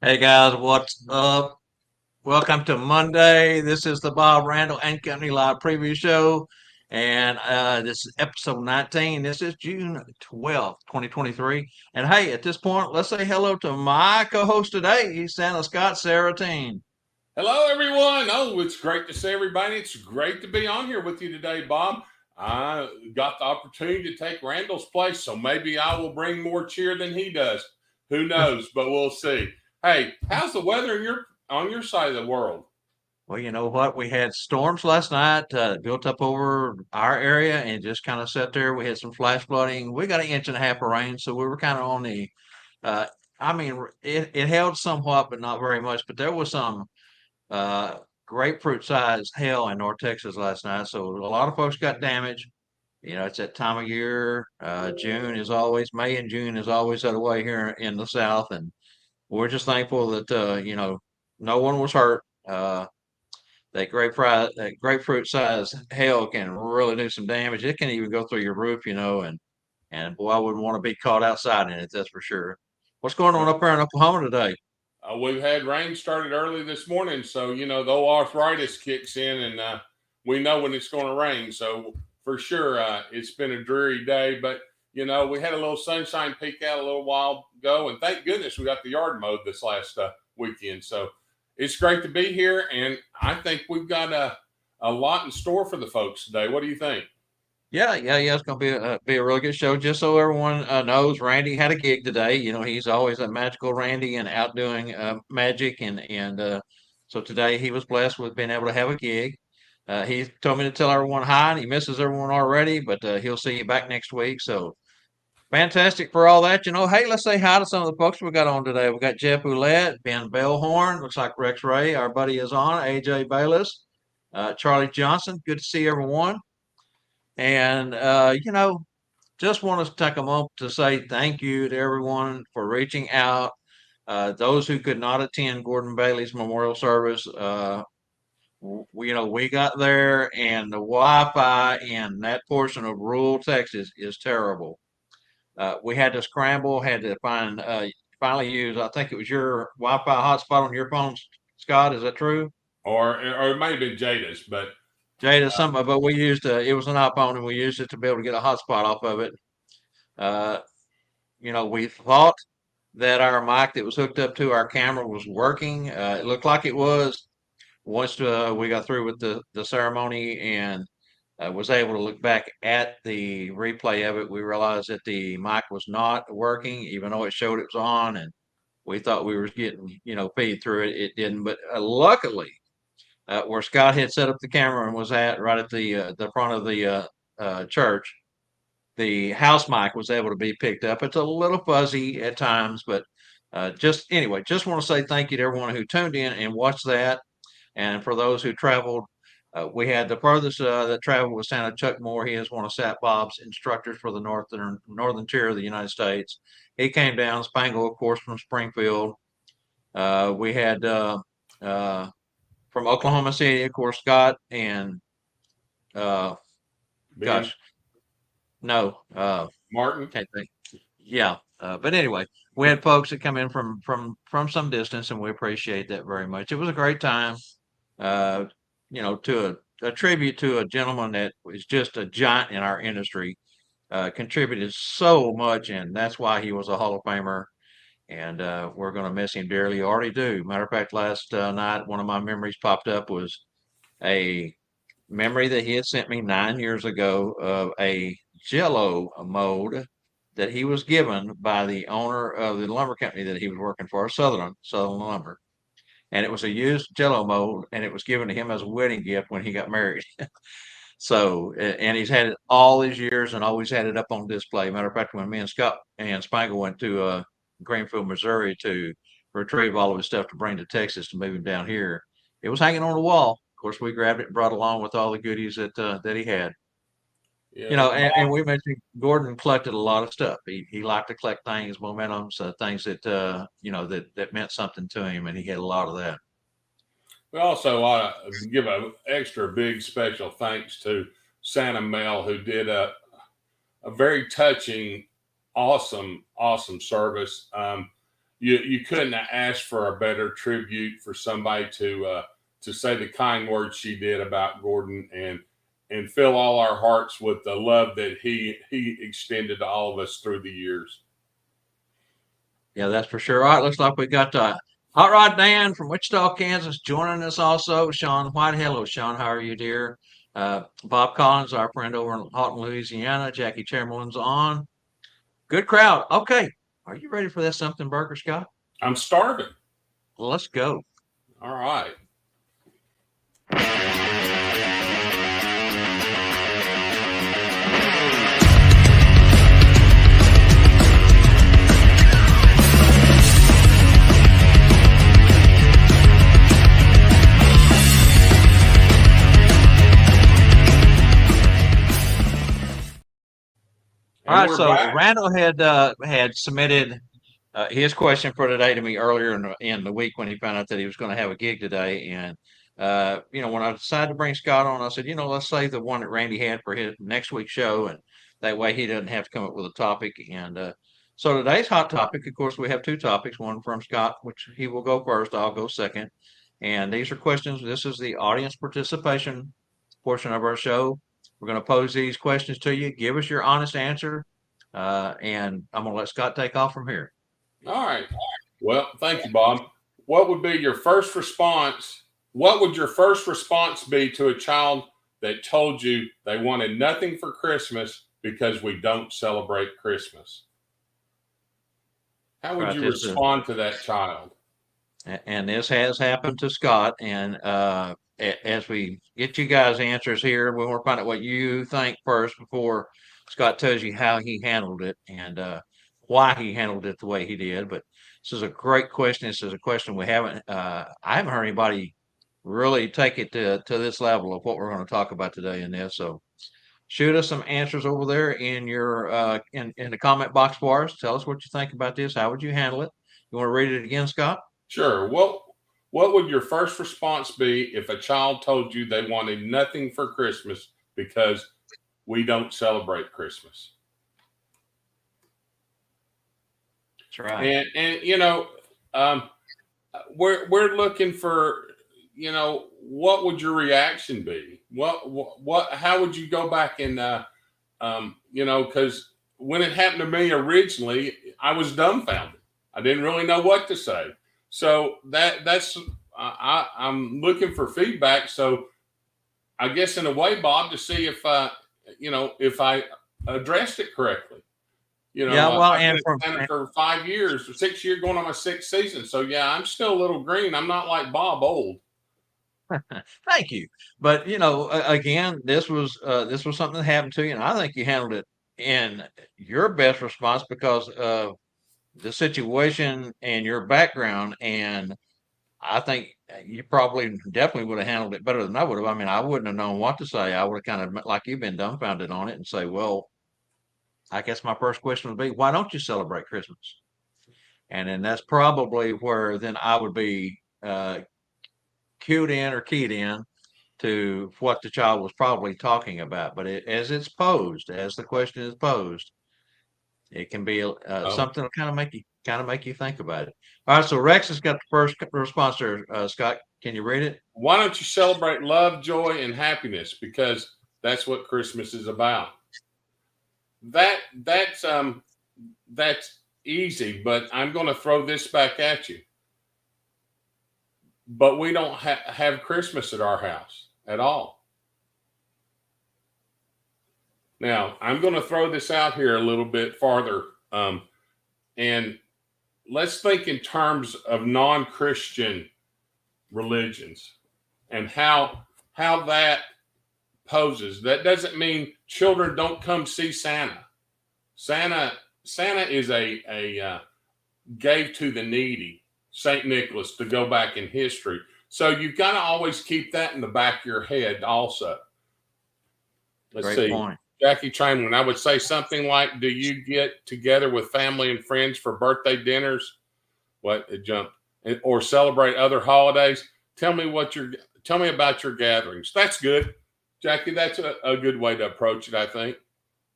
Hey guys, what's up? Welcome to Monday. This is the Bob Randall and Company Live Preview Show, and this is episode 19. This is June 12th, 2023. And hey, at this point, let's say hello to my co-host today, Santa Scott Saratine. Hello, everyone. Oh, it's great to see everybody. It's great to be on here with you today, Bob. I got the opportunity to take Randall's place, so maybe I will bring more cheer than he does. Who knows? But we'll see. Hey, how's the weather on your side of the world? Well, you know what? We had storms last night, built up over our area and just kind of sat there. We had some flash flooding. We got an inch and a half of rain, so we were kind of on the uh, I mean, it held somewhat, but not very much. But there was some uh, grapefruit sized hail in North Texas last night. So a lot of folks got damaged. You know, it's that time of year. May and June is always that way here in the South. And we're just thankful that, no one was hurt. That grapefruit sized hail can really do some damage. It can even go through your roof, and boy, I wouldn't want to be caught outside in it. That's for sure. What's going on up there in Oklahoma today? We've had rain started early this morning, so the arthritis kicks in, and we know when it's going to rain. So for sure, it's been a dreary day, but we had a little sunshine peek out a little while ago, and thank goodness we got the yard mowed this last weekend. So it's great to be here, and I think we've got a lot in store for the folks today. What do you think? Yeah. It's going to be a really good show. Just so everyone knows, Randy had a gig today. You know, he's always a magical Randy and out doing magic, and so today he was blessed with being able to have a gig. He told me to tell everyone hi, and he misses everyone already, but he'll see you back next week. So fantastic for all that. You know, hey, let's say hi to some of the folks we got on today. We got Jeff Ouellette, Ben Bellhorn, looks like Rex Ray, our buddy is on, AJ Bayless, Charlie Johnson. Good to see everyone. And, just want to take a moment to say thank you to everyone for reaching out. Those who could not attend Gordon Bailey's memorial service, we got there, and the Wi-Fi in that portion of rural Texas is terrible. We had to scramble, had to finally use. I think it was your Wi-Fi hotspot on your phone, Scott. Is that true? Or it might have been Jada's, but Jada, something, but we used it was an iPhone, and we used it to be able to get a hotspot off of it. Uh, we thought that our mic that was hooked up to our camera was working. It looked like it was. Once we got through with the ceremony and was able to look back at the replay of it, we realized that the mic was not working, even though it showed it was on, and we thought we were getting feed through it. It didn't, but luckily, where Scott had set up the camera and was at right at the front of the church, the house mic was able to be picked up. It's a little fuzzy at times, but just want to say thank you to everyone who tuned in and watched that. And for those who traveled, we had the furthest that traveled was Santa Chuck Moore. He is one of Sat Bob's instructors for the northern tier of the United States. He came down, Spangle, of course, from Springfield. We had uh, from Oklahoma City, of course, Scott and uh, Ben gosh, no, Martin. can't think. Yeah, but anyway, we had folks that come in from some distance, and we appreciate that very much. It was a great time. Uh, to a tribute to a gentleman that was just a giant in our industry, contributed so much, and that's why he was a Hall of Famer. And we're going to miss him dearly. You already do. Matter of fact, last night, one of my memories popped up was a memory that he had sent me 9 years ago of a Jello mold that he was given by the owner of the lumber company that he was working for, Southern Lumber. And it was a used Jello mold, and it was given to him as a wedding gift when he got married. So, and he's had it all these years and always had it up on display. Matter of fact, when me and Scott and Spangle went to Greenfield, Missouri to retrieve all of his stuff to bring to Texas to move him down here, it was hanging on the wall. Of course, we grabbed it and brought along with all the goodies that he had. Yeah, And we mentioned Gordon collected a lot of stuff. He liked to collect things, momentums, things that that meant something to him, and he had a lot of that. we also ought to give an extra big special thanks to Santa Mel, who did a very touching, awesome service. you couldn't ask for a better tribute for somebody to say the kind words she did about Gordon and fill all our hearts with the love that he extended to all of us through the years. Yeah, that's for sure. All right, looks like we got Hot Rod Dan from Wichita, Kansas, joining us also. Sean White. Hello, Sean. How are you, dear? Bob Collins, our friend over in Houghton, Louisiana. Jackie Chamberlain's on. Good crowd. Okay. Are you ready for that something burger, Scott? I'm starving. Well, let's go. All right. All right, so Randall had submitted his question for today to me earlier in the week when he found out that he was going to have a gig today. And when I decided to bring Scott on, I said, let's save the one that Randy had for his next week's show, and that way he doesn't have to come up with a topic. And so today's hot topic, of course, we have two topics. One from Scott, which he will go first. I'll go second. And these are questions. This is the audience participation portion of our show. We're going to pose these questions to you. Give us your honest answer, and I'm going to let Scott take off from here. All right. Well, thank you, Bob. What would your first response be to a child that told you they wanted nothing for Christmas because we don't celebrate Christmas? How would you respond to that child? And this has happened to Scott. And as we get you guys answers here, we want to find out what you think first before Scott tells you how he handled it and why he handled it the way he did. But this is a great question. This is a question I haven't heard anybody really take it to this level of what we're going to talk about today in this. So shoot us some answers over there in your in the comment box for us. Tell us what you think about this. How would you handle it? You want to read it again, Scott? Sure. What would your first response be if a child told you they wanted nothing for Christmas because we don't celebrate Christmas? That's right. And we're looking for, what would your reaction be? How would you go back and because when it happened to me originally, I was dumbfounded. I didn't really know what to say. So I'm looking for feedback. So I guess in a way, Bob, to see if I addressed it correctly. I've been for 5 years, 6 years, going on my 6th season. So yeah, I'm still a little green. I'm not like Bob old. Thank you. But again, this was something that happened to you, and I think you handled it in your best response because of the situation and your background. And I think you definitely would have handled it better than I would have. I mean, I wouldn't have known what to say. I would have kind of, like you've been, dumbfounded on it and say, well, I guess my first question would be, why don't you celebrate Christmas? And then that's probably where then I would be keyed in to what the child was probably talking about. But as the question is posed, it can be something to kind of make you think about it. All right, so Rex has got the first response there. Scott, can you read it? Why don't you celebrate love, joy, and happiness? Because that's what Christmas is about. That's easy, but I'm going to throw this back at you. But we don't have Christmas at our house at all. Now, I'm going to throw this out here a little bit farther. And let's think in terms of non-Christian religions and how that poses. That doesn't mean children don't come see Santa. Santa is a gave to the needy, St. Nicholas, to go back in history. So you've got to always keep that in the back of your head also. Let's see. Point. Jackie Chamberlain, I would say something like, do you get together with family and friends for birthday dinners? It jumped. Or celebrate other holidays? Tell me about your gatherings. That's good. Jackie, that's a good way to approach it, I think.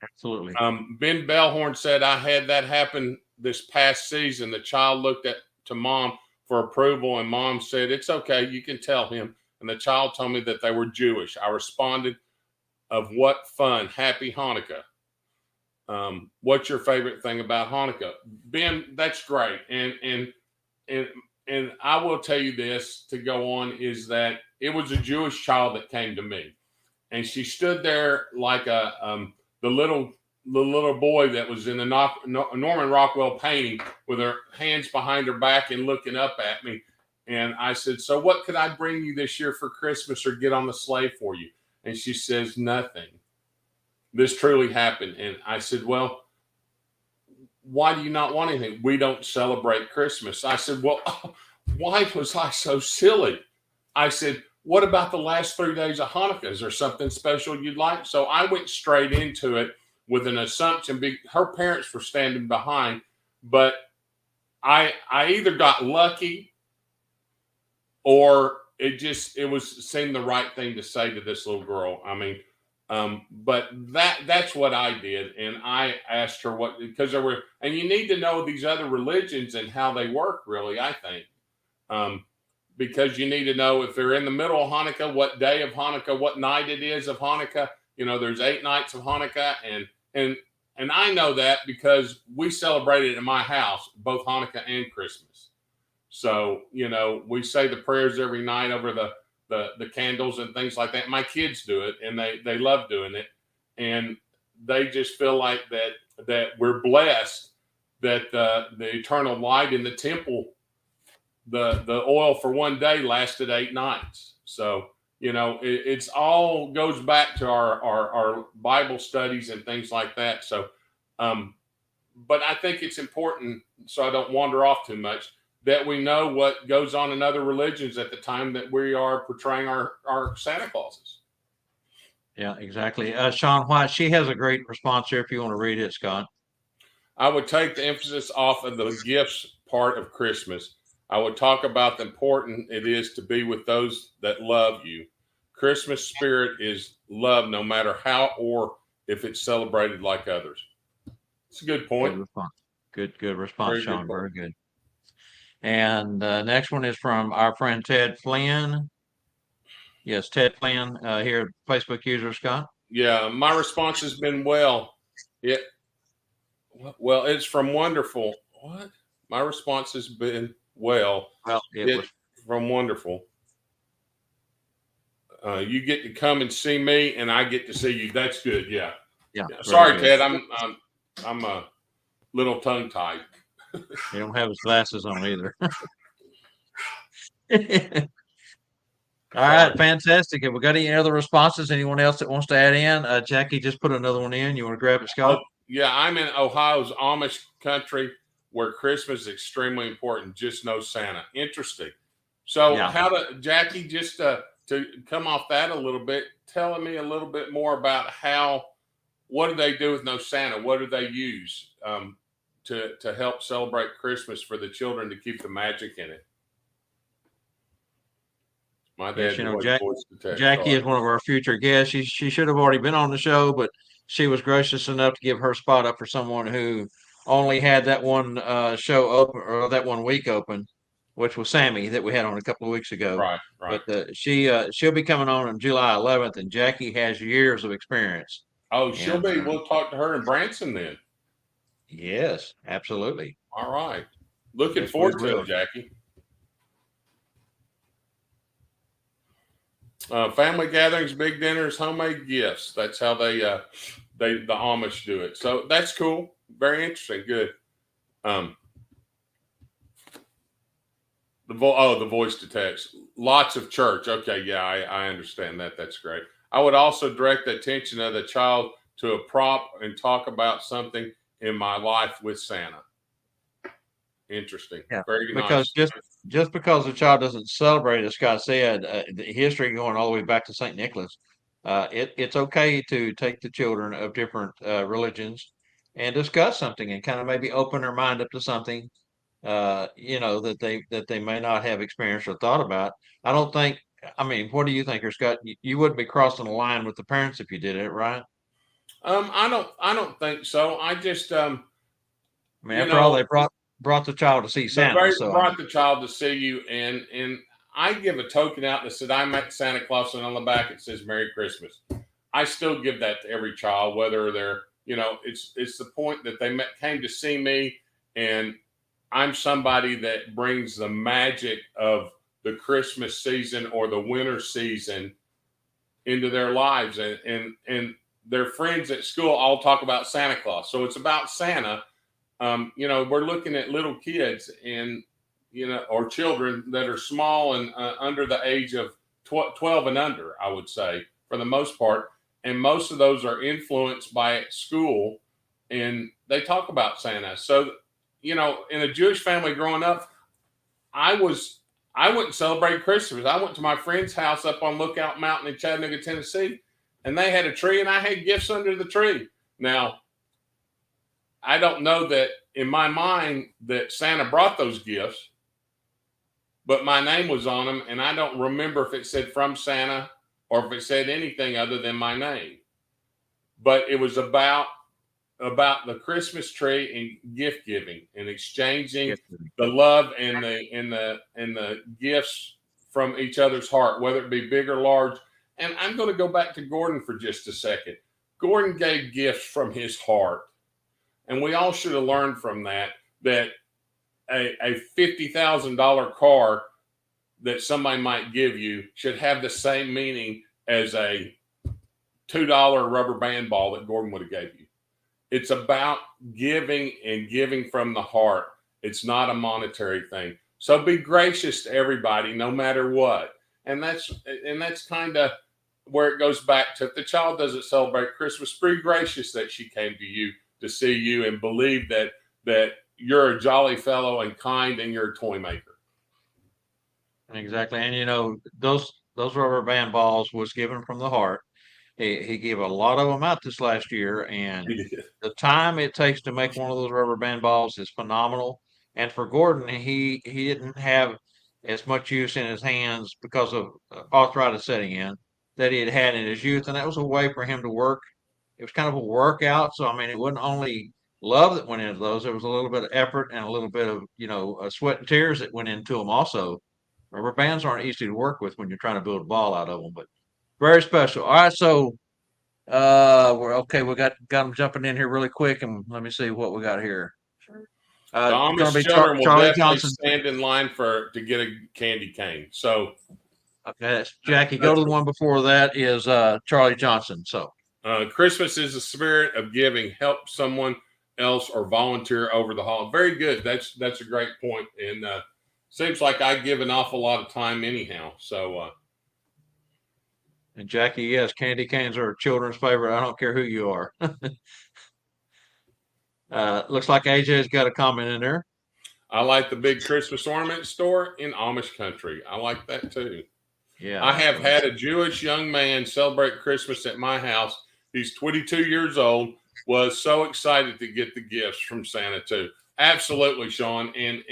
Absolutely. Ben Bellhorn said, I had that happen this past season, the child looked at to mom for approval, and mom said, "It's okay, you can tell him." And the child told me that they were Jewish. I responded, "Of what fun! Happy Hanukkah." What's your favorite thing about Hanukkah, Ben? That's great, and and I will tell you this to go on is that it was a Jewish child that came to me, and she stood there like a the little boy that was in the Norman Rockwell painting with her hands behind her back and looking up at me. And I said, "So what could I bring you this year for Christmas or get on the sleigh for you?" And she says, "Nothing. This truly happened." And I said, "Well, why do you not want anything?" "We don't celebrate Christmas." I said, "Well, why was I so silly?" I said, "What about the last 3 days of Hanukkah? Is there something special you'd like?" So I went straight into it with an assumption. Her parents were standing behind, but I either got lucky or seemed the right thing to say to this little girl. I mean, but that's what I did, and I asked her what, because there were, and you need to know these other religions and how they work. Really, I think. Because you need to know if they're in the middle of Hanukkah, what day of Hanukkah, what night it is of Hanukkah. There's 8 nights of Hanukkah, and I know that because we celebrate it in my house, both Hanukkah and Christmas. So we say the prayers every night over the candles and things like that. My kids do it, and they love doing it, and they just feel like that we're blessed that the eternal light in the temple, the oil for one day lasted 8 nights. So it's all goes back to our Bible studies and things like that. So but I think it's important, so I don't wander off too much, that we know what goes on in other religions at the time that we are portraying our Santa Clauses. Yeah, exactly. Sean White, she has a great response here if you want to read it, Scott. I would take the emphasis off of the gifts part of Christmas. I would talk about the important it is to be with those that love you. Christmas spirit is love, no matter how or if it's celebrated like others. It's a good point. Good response. Good response, Very good Sean. point. Very good. And next one is from our friend Ted Flynn. Yes, Ted Flynn, here, Facebook user, Scott. Yeah, my response has been well. It's from wonderful. What? My response has been well. Well, it It was. from wonderful. You get to come and see me, and I get to see you. That's good. Yeah. Yeah. Sorry, Good. Ted. I'm a little tongue tied. He don't have his glasses on either. All right, fantastic. Have we got any other responses? Anyone else that wants to add in? Jackie just put another one in. You want to grab it, Scott? Oh, yeah, I'm in Ohio's Amish country where Christmas is extremely important. Just no Santa. Interesting. So, Jackie, just to come off that a little bit, telling me a little bit more about what do they do with no Santa? What do they use to help celebrate Christmas for the children to keep the magic in it? My dad, Jackie is one of our future guests. She should have already been on the show, but she was gracious enough to give her spot up for someone who only had that one show open, or that one week open, which was Sammy that we had on a couple of weeks ago. Right. But she'll be coming on July 11th, and Jackie has years of experience. Oh, she'll be. We'll talk to her in Branson then. Yes, absolutely. All right. Looking forward to it, Jackie. Family gatherings, big dinners, homemade gifts. That's how the Amish do it. So that's cool. Very interesting. Good. The voice to text. Lots of church. Okay, yeah, I understand that. That's great. I would also direct the attention of the child to a prop and talk about something in my life with Santa. Interesting. Yeah, very because nice. just because the child doesn't celebrate, as Scott said, the history going all the way back to St. Nicholas, it's okay to take the children of different religions and discuss something and kind of maybe open their mind up to something, that they may not have experienced or thought about. I don't think. I mean, what do you think, or Scott? You wouldn't be crossing the line with the parents if you did it, right? I don't think so. I just I mean, you after all, know, they brought the child to see Santa. So I brought mean, the child to see you, and I give a token out that said I met Santa Claus, and on the back it says Merry Christmas. I still give that to every child, whether they're, it's the point that came to see me, and I'm somebody that brings the magic of the Christmas season or the winter season into their lives, and their friends at school all talk about Santa Claus. So it's about Santa. We're looking at little kids and or children that are small and under the age of 12 and under, I would say, for the most part. And most of those are influenced by school, and they talk about Santa. So, in a Jewish family growing up, I was I wouldn't celebrate Christmas. I went to my friend's house up on Lookout Mountain in Chattanooga, Tennessee, and they had a tree, and I had gifts under the tree. Now, I don't know that in my mind that Santa brought those gifts, but my name was on them, and I don't remember if it said from Santa or if it said anything other than my name. But it was about the Christmas tree and gift giving and exchanging yeah, the love and the gifts from each other's heart, whether it be big or large. And I'm going to go back to Gordon for just a second. Gordon gave gifts from his heart, and we all should have learned from that a $50,000 car that somebody might give you should have the same meaning as a $2 rubber band ball that Gordon would have gave you. It's about giving and giving from the heart. It's not a monetary thing. So be gracious to everybody, no matter what. And that's kind of where it goes back to, if the child doesn't celebrate Christmas, be gracious that she came to you to see you and believe that you're a jolly fellow and kind and you're a toy maker. exactly. And those rubber band balls was given from the heart. He gave a lot of them out this last year, and He did. the time it takes to make one of those rubber band balls is phenomenal. And for Gordon, he didn't have as much use in his hands because of arthritis setting in that he had had in his youth, and that was a way for him to work. It was kind of a workout, so I mean, it wasn't only love that went into those. There was a little bit of effort and a little bit of sweat and tears that went into them also. Rubber bands aren't easy to work with when you're trying to build a ball out of them, but very special. All right, so we're okay. We got them jumping in here really quick, and let me see what we got here. The It's going Amish to be children will Charlie definitely Johnson. stand in line to get a candy cane. So Okay, that's Jackie. Go that's to the one before that is Charlie Johnson. So Christmas is the spirit of giving. Help someone else or volunteer over the holiday. Very good. That's a great point. And seems like I give an awful lot of time anyhow. So and Jackie, yes, candy canes are a children's favorite. I don't care who you are. Looks like AJ's got a comment in there. I like the big Christmas ornament store in Amish country. I like that too. Yeah, I have that's had a Jewish young man celebrate Christmas at my house. He's 22 years old, was so excited to get the gifts from Santa too. Absolutely, Sean. And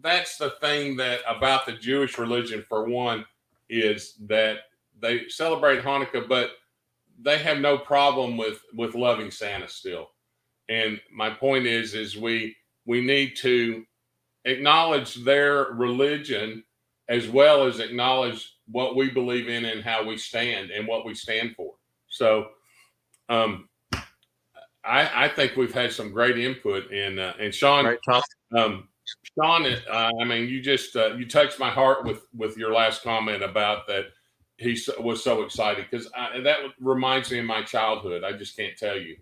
that's the thing that about the Jewish religion, for one, is that they celebrate Hanukkah, but they have no problem with loving Santa still. And my point is we need to acknowledge their religion as well as acknowledge what we believe in and how we stand and what we stand for. So um, I think we've had some great input, and Sean, great talk. um, Sean, I mean, you just you touched my heart with your last comment about that was so excited, because that reminds me of my childhood. I just can't tell you,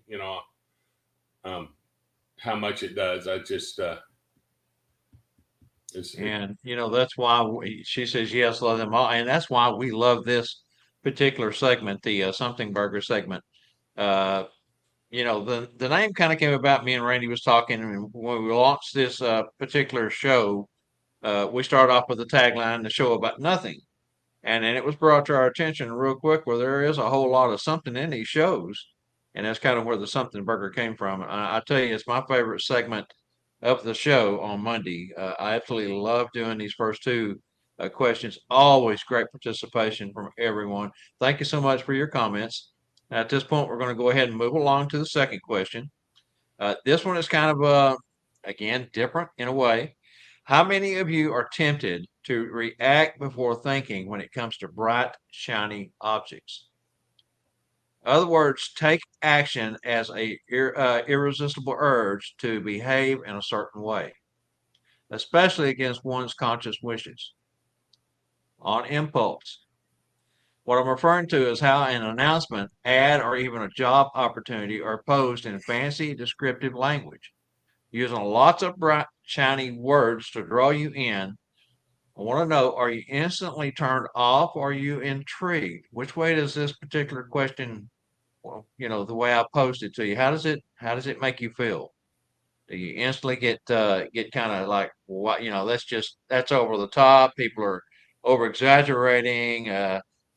um, how much it does. I just And that's why she says yes, love them all, and that's why we love this particular segment, the something burger segment. Uh, the name kind of came about. Me and Randy was talking, and when we launched this particular show, we started off with a tagline: "The show about nothing." And then it was brought to our attention real quick where there is a whole lot of something in these shows. And that's kind of where the something burger came from. I tell you, it's my favorite segment of the show on Monday. I absolutely love doing these first two questions. Always great participation from everyone. Thank you so much for your comments. At this point, we're going to go ahead and move along to the second question. This one is kind of again different in a way. How many of you are tempted to react before thinking when it comes to bright, shiny objects? In other words, take action as a irresistible urge to behave in a certain way, especially against one's conscious wishes, on impulse. What I'm referring to is how an announcement, ad, or even a job opportunity are posed in fancy descriptive language, using lots of bright, shiny words to draw you in. I want to know, are you instantly turned off or are you intrigued? Which way does this particular question, well, the way I posed it to you, how does it make you feel? Do you instantly get kind of like, what, that's over the top. People are over exaggerating.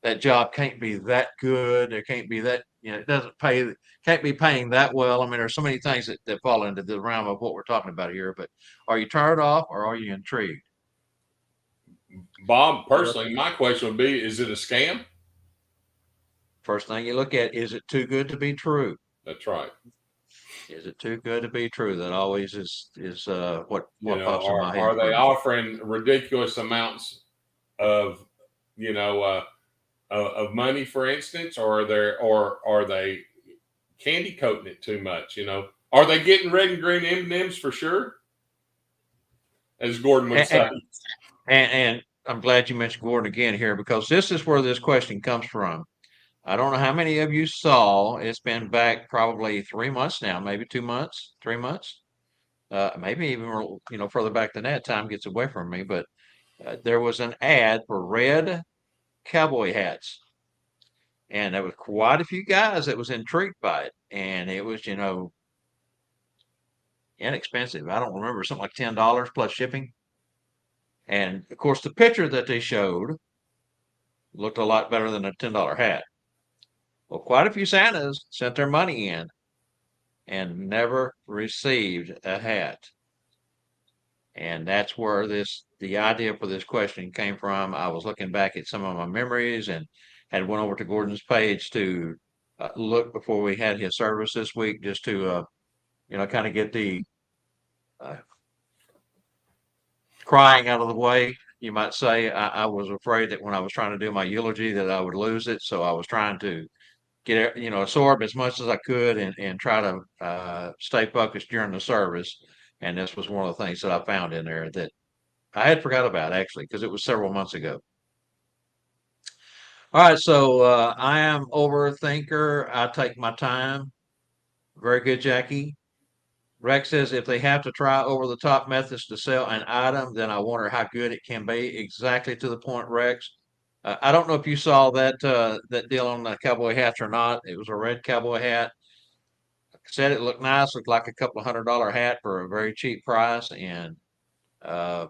That job can't be that good. There can't be that, it doesn't pay, can't be paying that well. I mean, there's so many things that fall into the realm of what we're talking about here, but are you turned off or are you intrigued? Bob, Sure. personally, my question would be: is it a scam? First thing you look at, is it too good to be true? That's right. Is it too good to be true? That always is You what know, pops in my head are they first. offering ridiculous amounts of you know of money, for instance, or are they candy coating it too much? Are they getting red and green M&Ms for sure, as Gordon would And, say? and I'm glad you mentioned Gordon again here because this is where this question comes from. I don't know how many of you saw. It's been back probably 3 months now, maybe 2 months, 3 months, maybe even further back than that. Time gets away from me, but there was an ad for red cowboy hats, and there was quite a few guys that was intrigued by it, and it was inexpensive. I don't remember, something like $10 plus shipping. And of course, the picture that they showed looked a lot better than a $10 hat. Well, quite a few Santas sent their money in and never received a hat. And that's where the idea for this question came from. I was looking back at some of my memories and had went over to Gordon's page to look before we had his service this week, just to kind of get the uh, crying out of the way. You might say I was afraid that when I was trying to do my eulogy that I would lose it, so I was trying to get absorb as much as I could and try to stay focused during the service. And this was one of the things that I found in there that I had forgot about actually because it was several months ago. All right, so I am overthinker. I take my time. Very good, Jackie. Rex says if they have to try over the top methods to sell an item, then I wonder how good it can be. Exactly to the point, Rex. I don't know if you saw that deal on the cowboy hats or not. It was a red cowboy hat. Said it looked nice, looked like a couple of $100 hat for a very cheap price. And uh,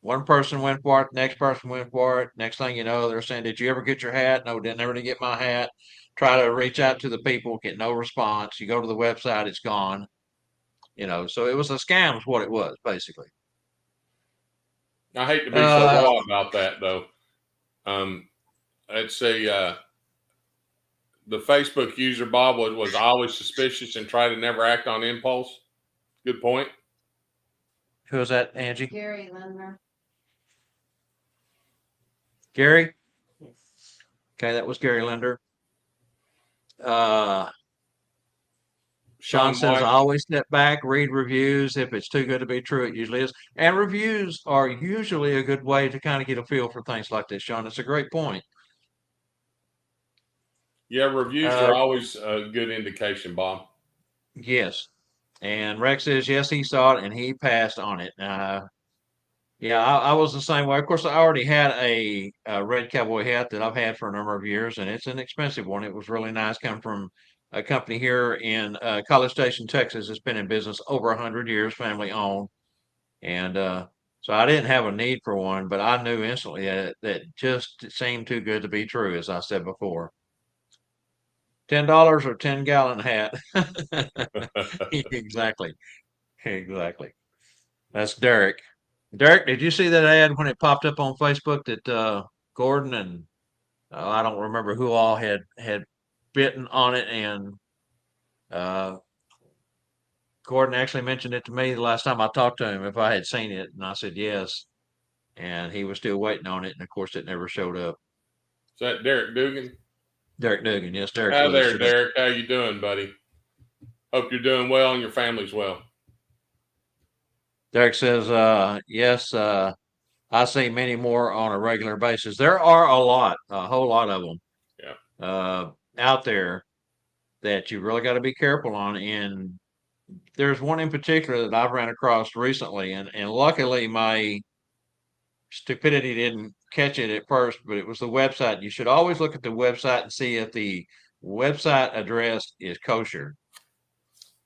one person went for it, next person went for it. Next thing you know, they're saying, "Did you ever get your hat?" No, didn't ever get my hat. Try to reach out to the people, get no response. You go to the website, it's gone. So it was a scam, is what it was basically. I hate to be so Uh, raw about that, though. Let's say the Facebook user Bob was always suspicious and tried to never act on impulse. Good point. who was that, Angie? Gary Lindner. Gary? Yes. Okay, that was Gary Linder. Uh, Sean Sean says, White. I always step back, read reviews. If it's too good to be true, it usually is. And reviews are usually a good way to kind of get a feel for things like this, Sean. It's a great point. Yeah, reviews are Uh, always a good indication, Bob. yes. And Rex says, yes, he saw it and he passed on it. Yeah, I was the same way. Of course, I already had a red cowboy hat that I've had for a number of years, and it's an expensive one. It was really nice, coming from a company here in College Station, Texas. It's been in business over 100 years, family owned, and so I didn't have a need for one, but I knew instantly that just seemed too good to be true, as I said before. $10 or 10-gallon hat. Exactly, exactly. That's Derek. Derek, did you see that ad when it popped up on Facebook that Gordon and I don't remember who all had bitten on it and uh, Gordon actually mentioned it to me the last time I talked to him if I had seen it, and I said yes. And he was still waiting on it, and of course, it never showed up. Is that Derek Dugan? Derek Dugan, yes, Derek's Hi with us there, today. Derek. How you doing, buddy? Hope you're doing well and your family's well. Derek says, yes, I see many more on a regular basis. There are a whole lot of them Yeah. out there that you really got to be careful on. And there's one in particular that I've ran across recently, and luckily my stupidity didn't catch it at first, but it was the website. You should always look at the website and see if the website address is kosher.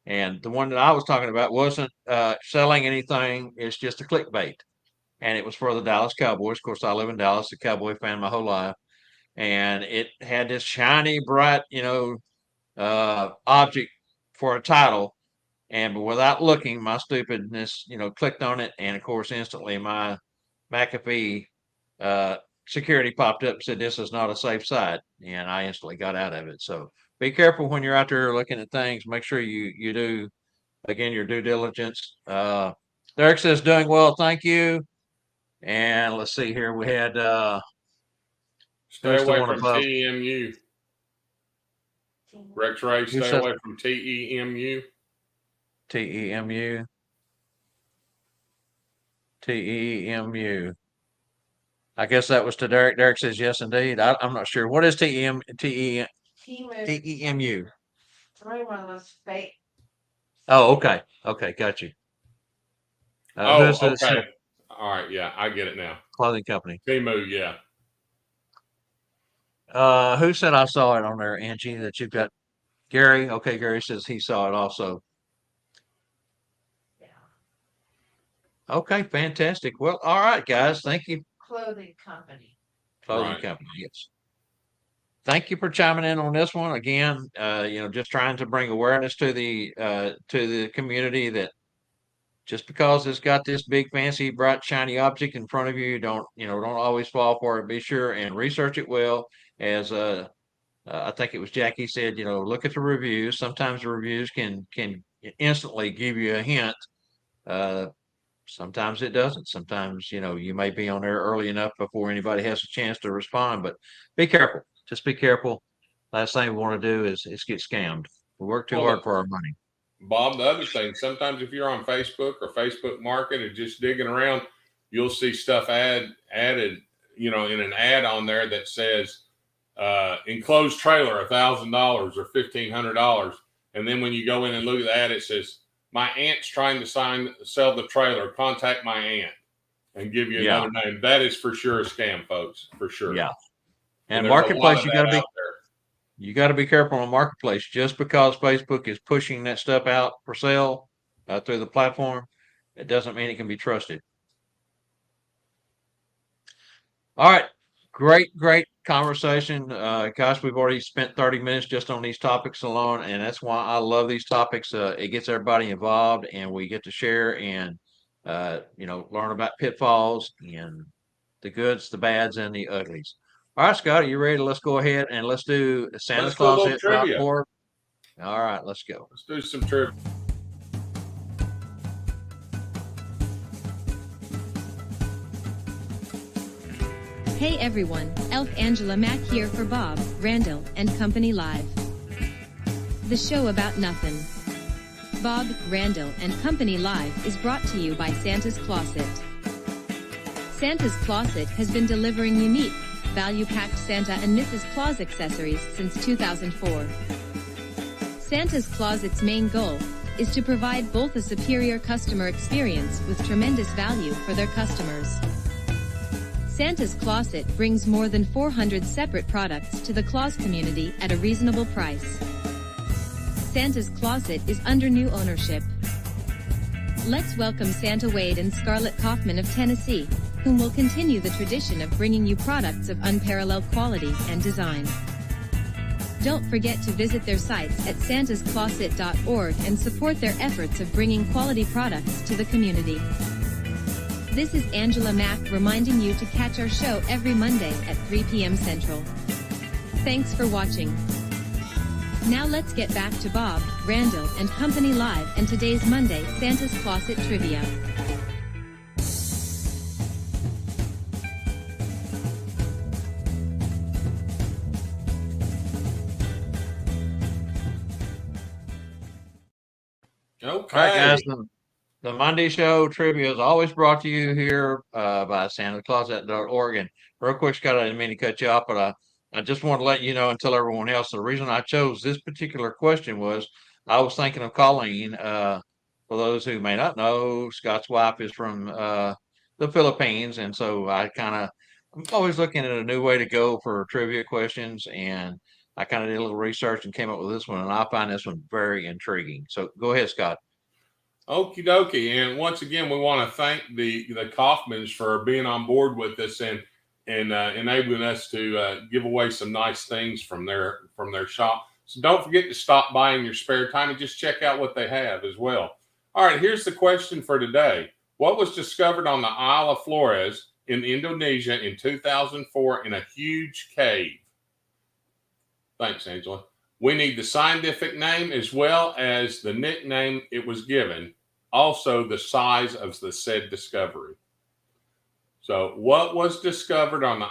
And the one that I was talking about wasn't selling anything. It's just a clickbait. And it was for the Dallas Cowboys. Of course, I live in Dallas, a Cowboy fan my whole life. And it had this shiny, bright, object for a title. And but without looking, my stupidness, clicked on it. And of course, instantly my McAfee uh, security popped up and said, "This is not a safe site." And I instantly got out of it. So be careful when you're out there looking at things. Make sure you do, again, your due diligence. Derek says, "Doing well. Thank you." And let's see here. We had Stay who's the away one from above? TEMU. Rex Ray, Who stay says away from TEMU. TEMU? TEMU. I guess that was to Derek. Derek says yes, indeed. I'm not sure. What is TEMU? Probably one of those fake. Oh, okay. Okay, got you. Who's Oh, this okay. All right. Yeah, I get it now. clothing company? Timu, yeah. Who said I saw it on there, Angie, that you've got? Gary. Okay, Gary says he saw it also. Yeah. Okay, fantastic. Well, all right, guys. Thank you. Clothing company. Clothing Right. company, yes. Thank you for chiming in on this one. Again, just trying to bring awareness to the community that just because it's got this big, fancy, bright, shiny object in front of you, don't always fall for it. Be sure and research it well. As I think it was Jackie said, look at the reviews. Sometimes the reviews can instantly give you a hint. Sometimes it doesn't. Sometimes, you may be on there early enough before anybody has a chance to respond, but be careful. Just be careful. Last thing we want to do is get scammed. We work too Well, hard for our money. Bob, the other thing, sometimes if you're on Facebook or Facebook Market or just digging around, you'll see stuff added, in an ad on there that says enclosed trailer $1,000 or $1,500, and then when you go in and look at the ad, it says my aunt's trying to sell the trailer. Contact my aunt, and give you another name. That is for sure a scam, folks, for sure. Yeah. And there's a lot marketplace, of you that got to be out there. you got to be careful on marketplace. Just because Facebook is pushing that stuff out for sale through the platform, it doesn't mean it can be trusted. All right. Great conversation. Gosh, we've already spent 30 minutes just on these topics alone, and that's why I love these topics. It gets everybody involved, and we get to share and learn about pitfalls and the goods, the bads, and the uglies. All right, Scott, are you ready? Let's go ahead and let's do Santa's Let's do a little Closet trivia. .org. All right, let's go. Let's do some trivia. Hey everyone, Elf Angela Mack here for Bob, Randyl, and Company Live. The show about nothing. Bob, Randyl, and Company Live is brought to you by Santa's Closet. Santa's Closet has been delivering unique, value-packed Santa and Mrs. Claus accessories since 2004. Santa's Closet's main goal is to provide both a superior customer experience with tremendous value for their customers. Santa's Closet brings more than 400 separate products to the Claus community at a reasonable price. Santa's Closet is under new ownership. Let's welcome Santa Wade and Scarlett Kaufman of Tennessee, whom will continue the tradition of bringing you products of unparalleled quality and design. Don't forget to visit their sites at santascloset.org and support their efforts of bringing quality products to the community. This is Angela Mack reminding you to catch our show every Monday at 3 p.m. Central. Thanks for watching. Now let's get back to Bob, Randyl, and Company Live and today's Monday Santa's Closet Trivia. Okay. All right, guys. The Monday Show trivia is always brought to you here by SantaClausEt.org. And real quick, Scott, I didn't mean to cut you off, but I just want to let you know and tell everyone else the reason I chose this particular question was I was thinking of Colleen. For those who may not know, Scott's wife is from the Philippines. And so I'm always looking at a new way to go for trivia questions. And I kind of did a little research and came up with this one. And I find this one very intriguing. So go ahead, Scott. Okie dokie. And once again, we want to thank the Kaufmans for being on board with us and enabling us to give away some nice things from their shop. So don't forget to stop by in your spare time and just check out what they have as well. All right, here's the question for today. What was discovered on the Isle of Flores in Indonesia in 2004 in a huge cave? Thanks, Angela. We need the scientific name as well as the nickname it was given, also the size of the said discovery. So what was discovered on the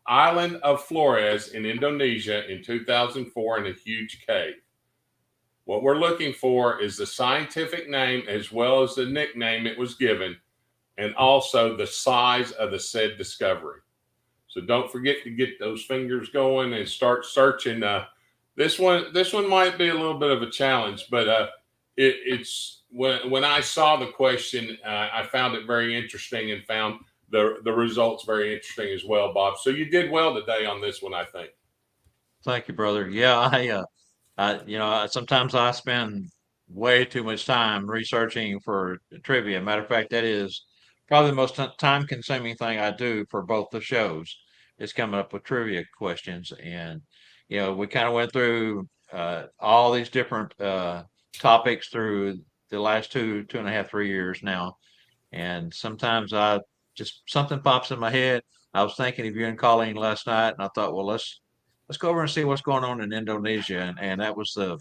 island of Flores in Indonesia in 2004 in a huge cave? What we're looking for is the scientific name as well as the nickname it was given, and also the size of the said discovery. So don't forget to get those fingers going and start searching. This one might be a little bit of a challenge, but it's when I saw the question, I found it very interesting and found the results very interesting as well, Bob. So you did well today on this one, I think. Thank you, brother. Yeah, sometimes I spend way too much time researching for trivia. Matter of fact, that is probably the most time-consuming thing I do for both the shows is coming up with trivia questions. And, we kind of went through all these different topics through the last two and a half, 3 years now. And sometimes something pops in my head. I was thinking of you and Colleen last night, and I thought, well, let's go over and see what's going on in Indonesia. And that was the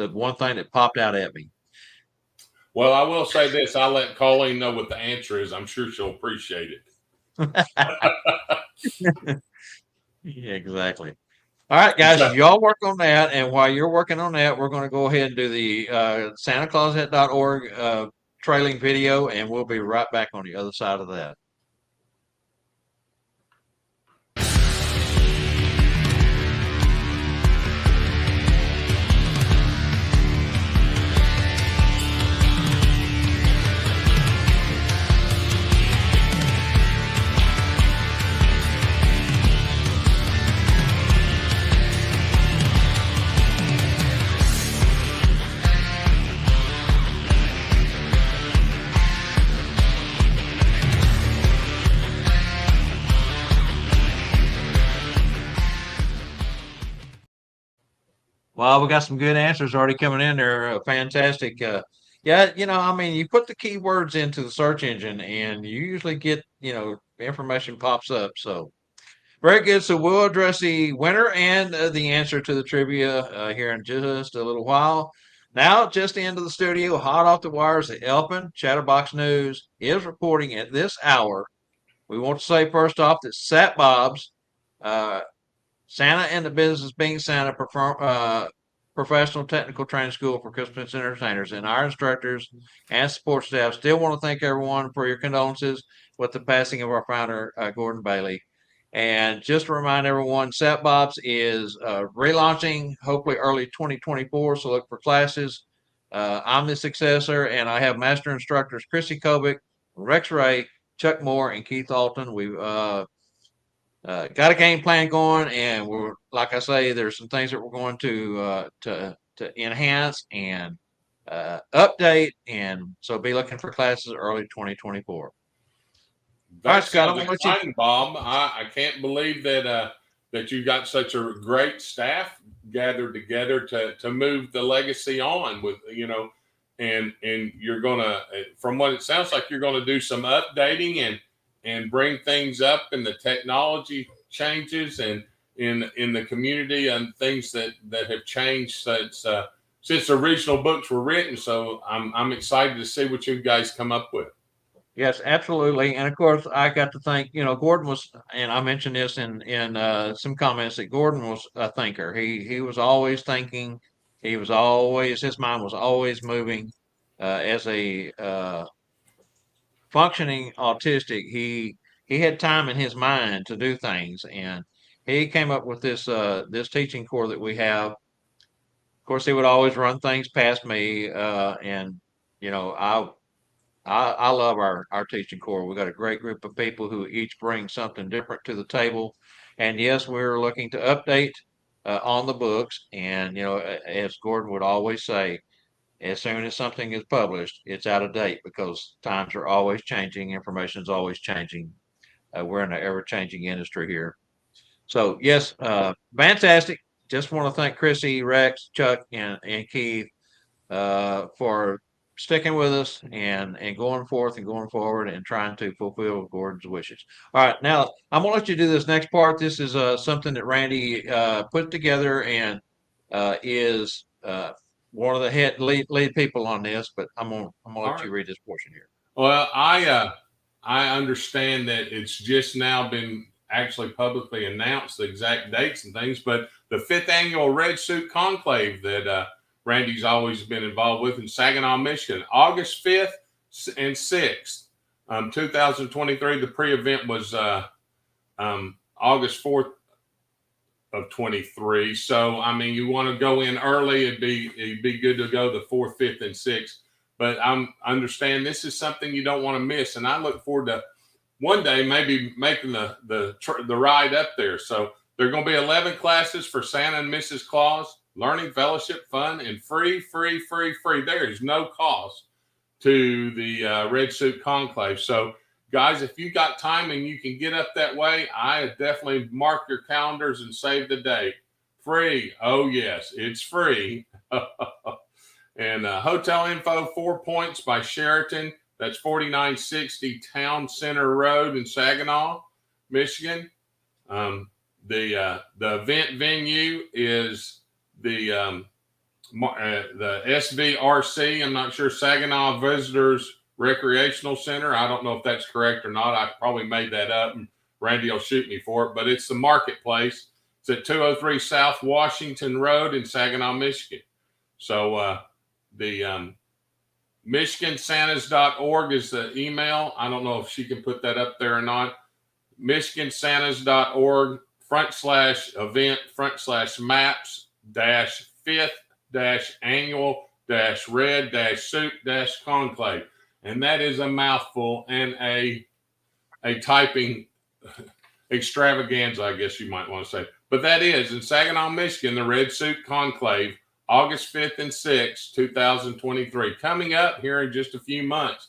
one thing that popped out at me. Well, I will say this. I'll let Colleen know what the answer is. I'm sure she'll appreciate it. Yeah, exactly. All right, guys, y'all work on that. And while you're working on that, we're going to go ahead and do the SantaClausEt.org trailing video, and we'll be right back on the other side of that. Well, we got some good answers already coming in there. Fantastic. Yeah, you put the keywords into the search engine and you usually get, information pops up. So very good. So we'll address the winner and the answer to the trivia here in just a little while. Now, just into the studio, hot off the wires, the Elpin Chatterbox News is reporting at this hour. We want to say first off that Sat Bob's Santa and the Business Being Santa Professional Technical Training School for Christmas Entertainers and our instructors and support staff still want to thank everyone for your condolences with the passing of our founder, Gordon Bailey. And just to remind everyone, Sat Bob's is relaunching hopefully early 2024, so look for classes. I'm the successor, and I have master instructors Chrissy Kovic, Rex Ray, Chuck Moore, and Keith Alton. We've got a game plan going, and we're like I say, there's some things that we're going to enhance and update, and so be looking for classes early 2024. All right, Scott, I'm exciting, Bob. I can't believe that you got such a great staff gathered together to move the legacy on with, and you're gonna, from what it sounds like, you're gonna do some updating and bring things up, and the technology changes, and in the community and things that have changed since the original books were written. So I'm excited to see what you guys come up with. Yes, absolutely. And of course, I got to think, Gordon was, and I mentioned this in some comments, that Gordon was a thinker. He was always thinking. He was always, his mind was always moving. As a functioning autistic, he had time in his mind to do things, and he came up with this teaching core that we have. Of course, he would always run things past me, and you know, I love our teaching core. We've got a great group of people who each bring something different to the table. And yes, we're looking to update on the books. And, as Gordon would always say, as soon as something is published, it's out of date because times are always changing, information is always changing. We're in an ever changing industry here. So, yes, fantastic. Just want to thank Chrissy, Rex, Chuck, and Keith for sticking with us and going forth and going forward and trying to fulfill Gordon's wishes. All right, now I'm gonna let you do this next part. This is something that Randy put together and is one of the lead people on this. But I'm gonna All let you right. read this portion here. Well, I understand that it's just now been actually publicly announced the exact dates and things, but the 5th annual Red Suit Conclave that Randy's always been involved with in Saginaw, Michigan, August 5th and 6th, 2023. The pre-event was August 4th of 23. So, I mean, you want to go in early, it'd be good to go the 4th, 5th, and 6th. But I understand this is something you don't want to miss, and I look forward to one day maybe making the ride up there. So there are going to be 11 classes for Santa and Mrs. Claus, learning, fellowship, fun, and free. There is no cost to the Red Suit Conclave. So, guys, if you got time and you can get up that way, I definitely mark your calendars and save the date. Free. Oh, yes, it's free. And hotel info, 4 Points by Sheraton. That's 4960 Town Center Road in Saginaw, Michigan. The event venue is the SVRC. I'm not sure, Saginaw Visitors Recreational Center. I don't know if that's correct or not. I probably made that up, and Randy will shoot me for it. But it's the marketplace. It's at 203 South Washington Road in Saginaw, Michigan. So the MichiganSantas.org is the email. I don't know if she can put that up there or not. MichiganSantas.org /event/maps -5th-annual -red-suit -conclave. And that is a mouthful and a typing extravaganza, I guess you might want to say. But that is in Saginaw, Michigan, the Red Suit Conclave, August 5th and 6th, 2023, coming up here in just a few months.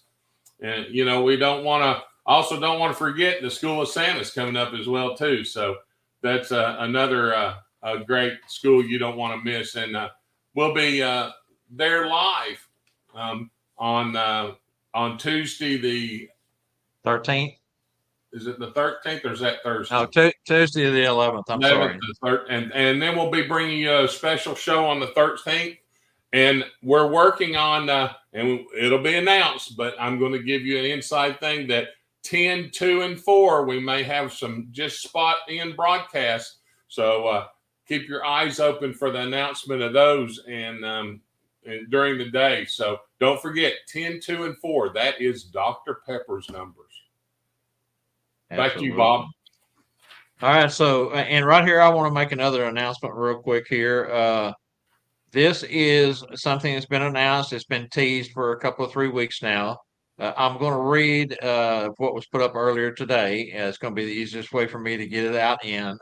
And, we don't want to forget the School of Santa's coming up as well, too. So that's another a great school you don't want to miss. And we'll be there live on Tuesday, the 13th. Is it the 13th or is that Thursday? No, Tuesday the 11th. I'm sorry. And then we'll be bringing you a special show on the 13th. And we're working on, and it'll be announced, but I'm going to give you an inside thing that 10, 2, and 4, we may have some just spot in broadcasts. So keep your eyes open for the announcement of those and during the day. So don't forget 10, 2, and 4. That is Dr. Pepper's numbers. Back to you, Bob. All right. So, and right here, I want to make another announcement real quick here. This is something that's been announced. It's been teased for a couple of 3 weeks now. I'm going to read what was put up earlier today. It's going to be the easiest way for me to get it out in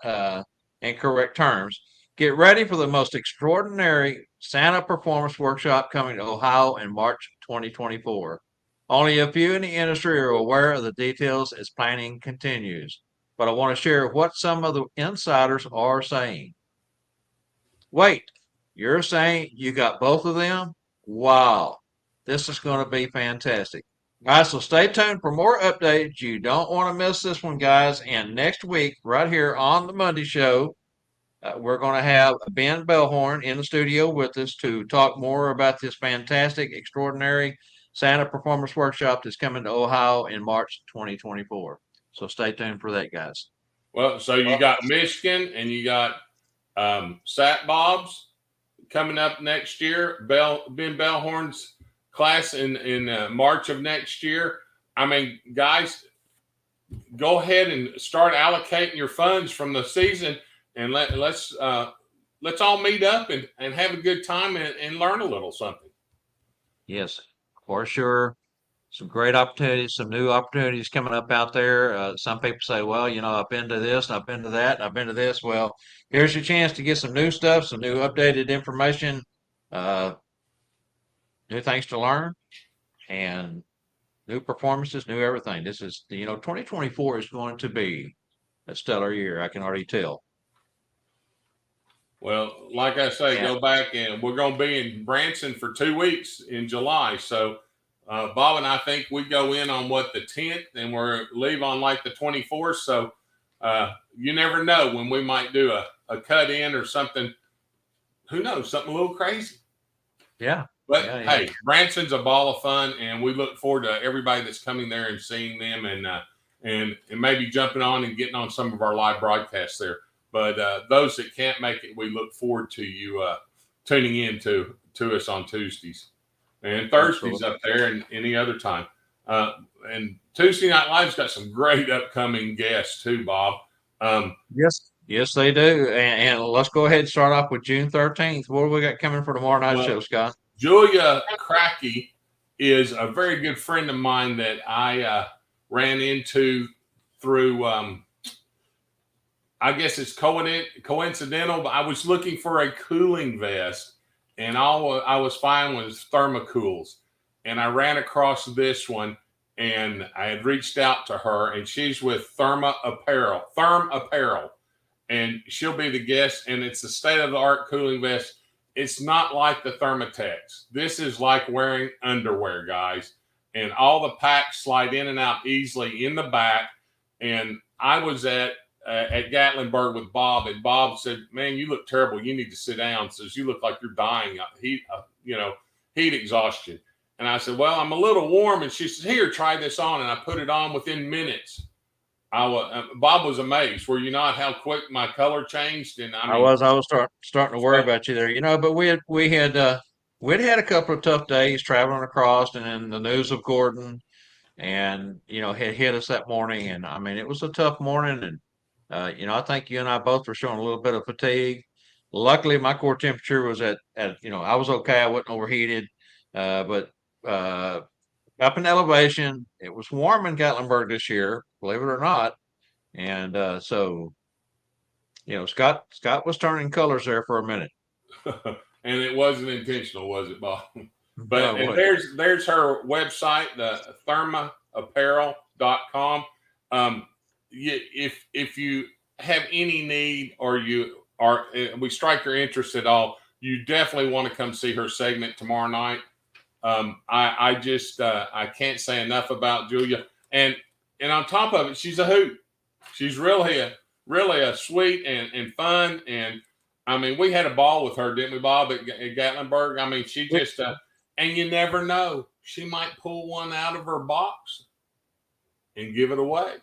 correct terms. Get ready for the most extraordinary Santa performance workshop coming to Ohio in March 2024. Only a few in the industry are aware of the details as planning continues, but I want to share what some of the insiders are saying. Wait, you're saying you got both of them? Wow, this is going to be fantastic. All right, so stay tuned for more updates. You don't want to miss this one, guys. And next week, right here on the Monday show, we're going to have Ben Bellhorn in the studio with us to talk more about this fantastic, extraordinary Santa Performance Workshop that's coming to Ohio in March 2024. So stay tuned for that, guys. Well, so you got Michigan and you got Sat Bob's coming up next year. Ben Bellhorn's class in March of next year. I mean, guys, go ahead and start allocating your funds from the season, and let's all meet up and have a good time and learn a little something. Yes, for sure. Some great opportunities, some new opportunities coming up out there. Some people say, well, I've been to this, and I've been to that, and I've been to this. Well, here's your chance to get some new stuff, some new updated information, uh, new things to learn, and new performances, new everything. This is, 2024 is going to be a stellar year. I can already tell. Well, like I say, Yeah. go back, and we're going to be in Branson for 2 weeks in July. So Bob and I think we go in on the 10th, and we're leave on like the 24th. So you never know when we might do a cut in or something. Who knows? Something a little crazy. Yeah. But Yeah. hey, Branson's a ball of fun, and we look forward to everybody that's coming there and seeing them, and maybe jumping on and getting on some of our live broadcasts there. But those that can't make it, we look forward to you tuning in to us on Tuesdays and Thursdays up there, and any other time. And Tuesday Night Live's got some great upcoming guests too, Bob. Yes, they do. And let's go ahead and start off with June 13th. What do we got coming for tomorrow night show, Scott? Julia Cracky is a very good friend of mine that I ran into through, I guess it's coincidental, but I was looking for a cooling vest, and all I was finding was thermocools. And I ran across this one, and I had reached out to her, and she's with Therm Apparel, and she'll be the guest, and it's a state-of-the-art cooling vest. It's not like the Thermatex. This is like wearing underwear, guys. And all the packs slide in and out easily in the back. And I was at Gatlinburg with Bob, and Bob said, "Man, you look terrible. You need to sit down." Says, "You look like you're dying. Heat exhaustion." And I said, "Well, I'm a little warm." And she said, "Here, try this on." And I put it on within minutes. Bob was amazed. Were you not how quick my color changed? And I was starting to worry about you there, but we'd had a couple of tough days traveling across, and then the news of Gordon, and had hit us that morning, and I mean it was a tough morning, and I think you and I both were showing a little bit of fatigue. Luckily, my core temperature was at I was okay. I wasn't overheated, but up in elevation, it was warm in Gatlinburg this year, believe it or not. And so, Scott was turning colors there for a minute. And it wasn't intentional, was it, Bob? But No, there's her website, the thermaapparel.com. If you have any need, or we strike your interest at all, you definitely want to come see her segment tomorrow night. I can't say enough about Julia, and on top of it, she's a hoot. She's really a sweet and fun, and I mean, we had a ball with her, didn't we, Bob, at Gatlinburg? I mean, she just and you never know, she might pull one out of her box and give it away.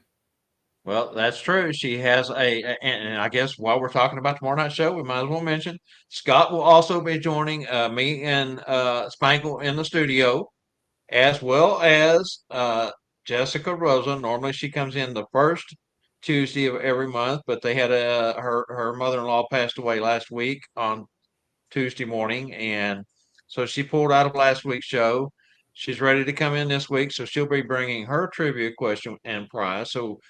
Well, that's true. She has and I guess while we're talking about tomorrow night's show, we might as well mention Scott will also be joining me and Spangle in the studio, as well as Jessica Rosa. Normally, she comes in the first Tuesday of every month, but they had her mother-in-law passed away last week on Tuesday morning, and so she pulled out of last week's show. She's ready to come in this week, so she'll be bringing her trivia question and prize. So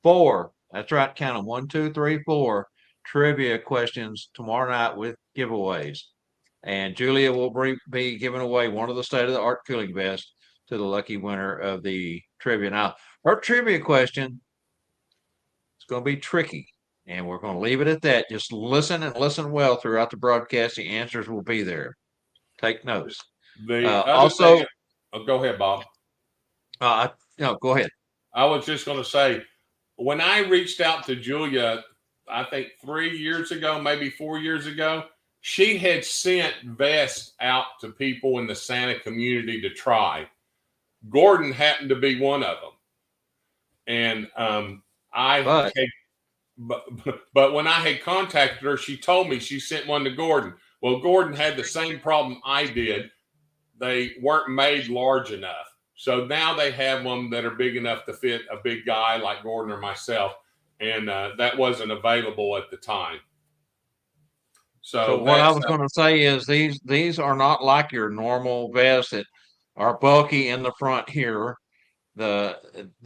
4, that's right, count them, 1, 2, 3, 4 trivia questions tomorrow night with giveaways. And Julia will be giving away one of the state-of-the-art cooling vests to the lucky winner of the trivia. Now, her trivia question is going to be tricky, and we're going to leave it at that. Just listen and listen well throughout the broadcast. The answers will be there. Take notes. Also, go ahead, Bob. No, go ahead. I was just going to say, when I reached out to Julia I think 3 years ago, maybe 4 years ago, she had sent vests out to people in the Santa community to try. Gordon happened to be one of them. And I But had, but when I had contacted her, she told me she sent one to Gordon. Well, Gordon had the same problem I did. They weren't made large enough. So now they have them that are big enough to fit a big guy like Gordon or myself. And that wasn't available at the time. so So what I that's was going to say is these are not like your normal vests that are bulky in the front here. The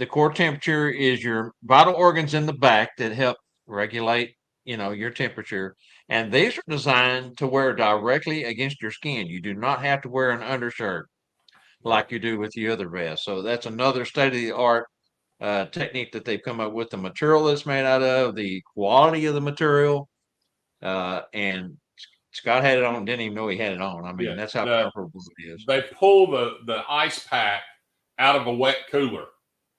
core temperature is your vital organs in the back that help regulate, your temperature. And these are designed to wear directly against your skin. You do not have to wear an undershirt like you do with the other vests. So that's another state of the art technique that they've come up with. The material that's made out of, the quality of the material, and Scott had it on, didn't even know he had it on. I mean, yeah. that's how powerful it is. They pull the ice pack out of a wet cooler,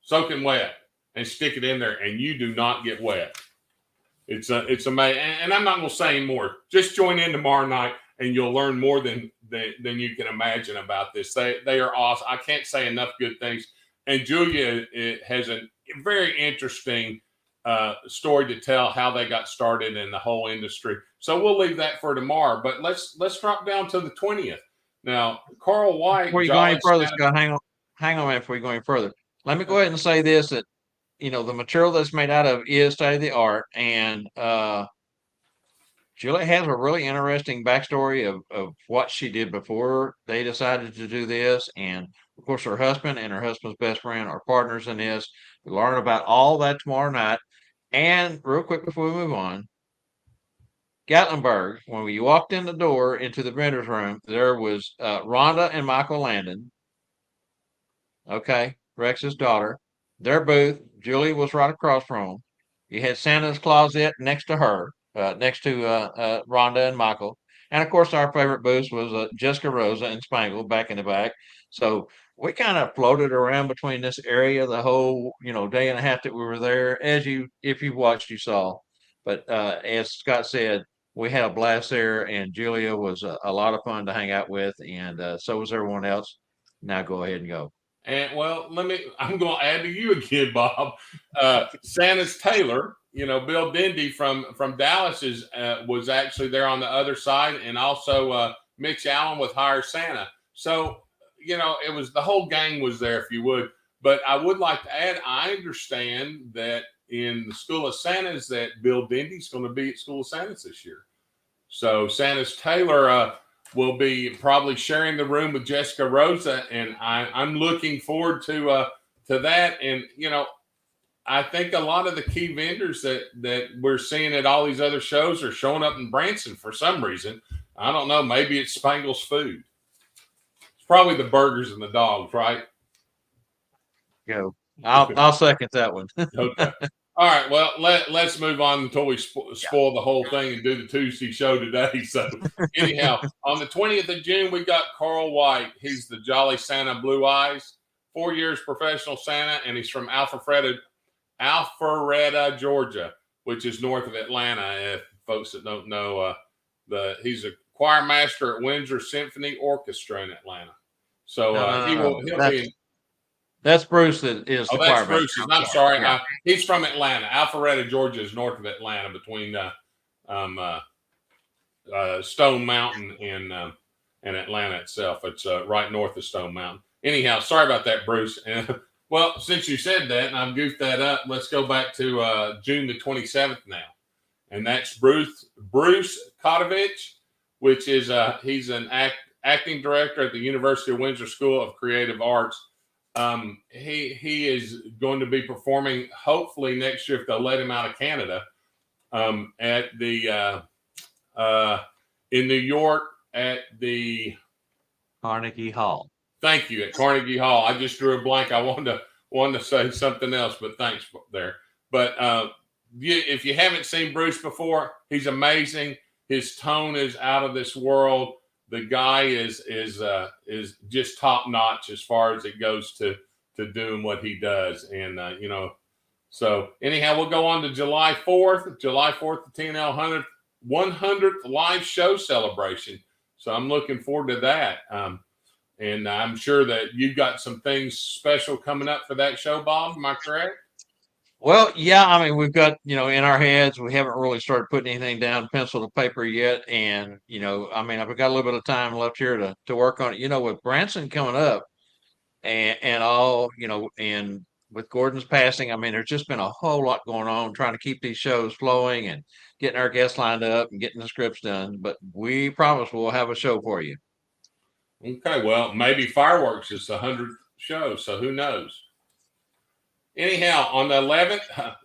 soaking wet, and stick it in there, and you do not get wet. It's amazing, and I'm not going to say more. Just join in tomorrow night, and you'll learn more than you can imagine about this. They are awesome. I can't say enough good things. And Julia has a very interesting story to tell how they got started in the whole industry. So we'll leave that for tomorrow. But let's drop down to the 20th. Now, Carl White. Before you go any further, Scott, hang on a minute before you go any further. Let me go ahead and say this, that the material that's made out of is state of the art, and Julie has a really interesting backstory of what she did before they decided to do this. And of course, her husband and her husband's best friend are partners in this. We learn about all that tomorrow night. And real quick before we move on, Gatlinburg, when we walked in the door into the vendor's room, there was Rhonda and Michael Landon. Okay, Rex's daughter. Their booth, Julie was right across from them. You had Santa's closet next to her, next to Rhonda and Michael. And of course, our favorite booth was Jessica Rosa and Spangle back in the back. So we kind of floated around between this area the whole, day and a half that we were there. If you watched, you saw. But as Scott said, we had a blast there, and Julia was a lot of fun to hang out with, and so was everyone else. Now go ahead and go. And well, I'm going to add to you again, Bob. Santa's Taylor, Bill Dindy from Dallas was actually there on the other side, and also Mitch Allen with Hire Santa. So, it was the whole gang was there, if you would. But I would like to add, I understand that in the School of Santas that Bill Dindy's going to be at School of Santas this year. So Santa's Taylor will be probably sharing the room with Jessica Rosa, and I'm looking forward to that. And I think a lot of the key vendors that we're seeing at all these other shows are showing up in Branson for some reason. I don't know. Maybe it's Spangle's food. It's probably the burgers and the dogs, right? Go. I'll second that one. Okay. All right. Well, let's move on until we spoil the whole thing and do the Tuesday show today. So anyhow, on the 20th of June, we got Carl White. He's the Jolly Santa Blue Eyes, 4 years professional Santa, and he's from Alpharetta, Georgia, which is north of Atlanta. If folks that don't know, he's a choir master at Windsor Symphony Orchestra in Atlanta. So he'll be. That's Bruce that is the that's choir Bruce's. I'm sorry. Yeah. He's from Atlanta. Alpharetta, Georgia is north of Atlanta between Stone Mountain and Atlanta itself. It's right north of Stone Mountain. Anyhow, sorry about that, Bruce. Well, since you said that and I've goofed that up, let's go back to June the 27th now. And that's Bruce Kotovich, which is he's an acting director at the University of Windsor School of Creative Arts. He is going to be performing hopefully next year if they'll let him out of Canada at the in New York at the Carnegie Hall. Thank you, at Carnegie Hall. I just drew a blank. I wanted to say something else, but thanks there. But if you haven't seen Bruce before, he's amazing. His tone is out of this world. The guy is just top notch as far as it goes to doing what he does. And So anyhow, we'll go on to July 4th. July 4th, the TNL 100th live show celebration. So I'm looking forward to that. And I'm sure that you've got some things special coming up for that show, Bob. Am I correct? Well, yeah, I mean, we've got, in our heads, we haven't really started putting anything down, pencil to paper yet. And, I mean, I've got a little bit of time left here to work on it. With Branson coming up and all, and with Gordon's passing, I mean, there's just been a whole lot going on trying to keep these shows flowing and getting our guests lined up and getting the scripts done. But we promise we'll have a show for you. Okay, well, maybe fireworks is the 100th show, so who knows? Anyhow, on the 11th,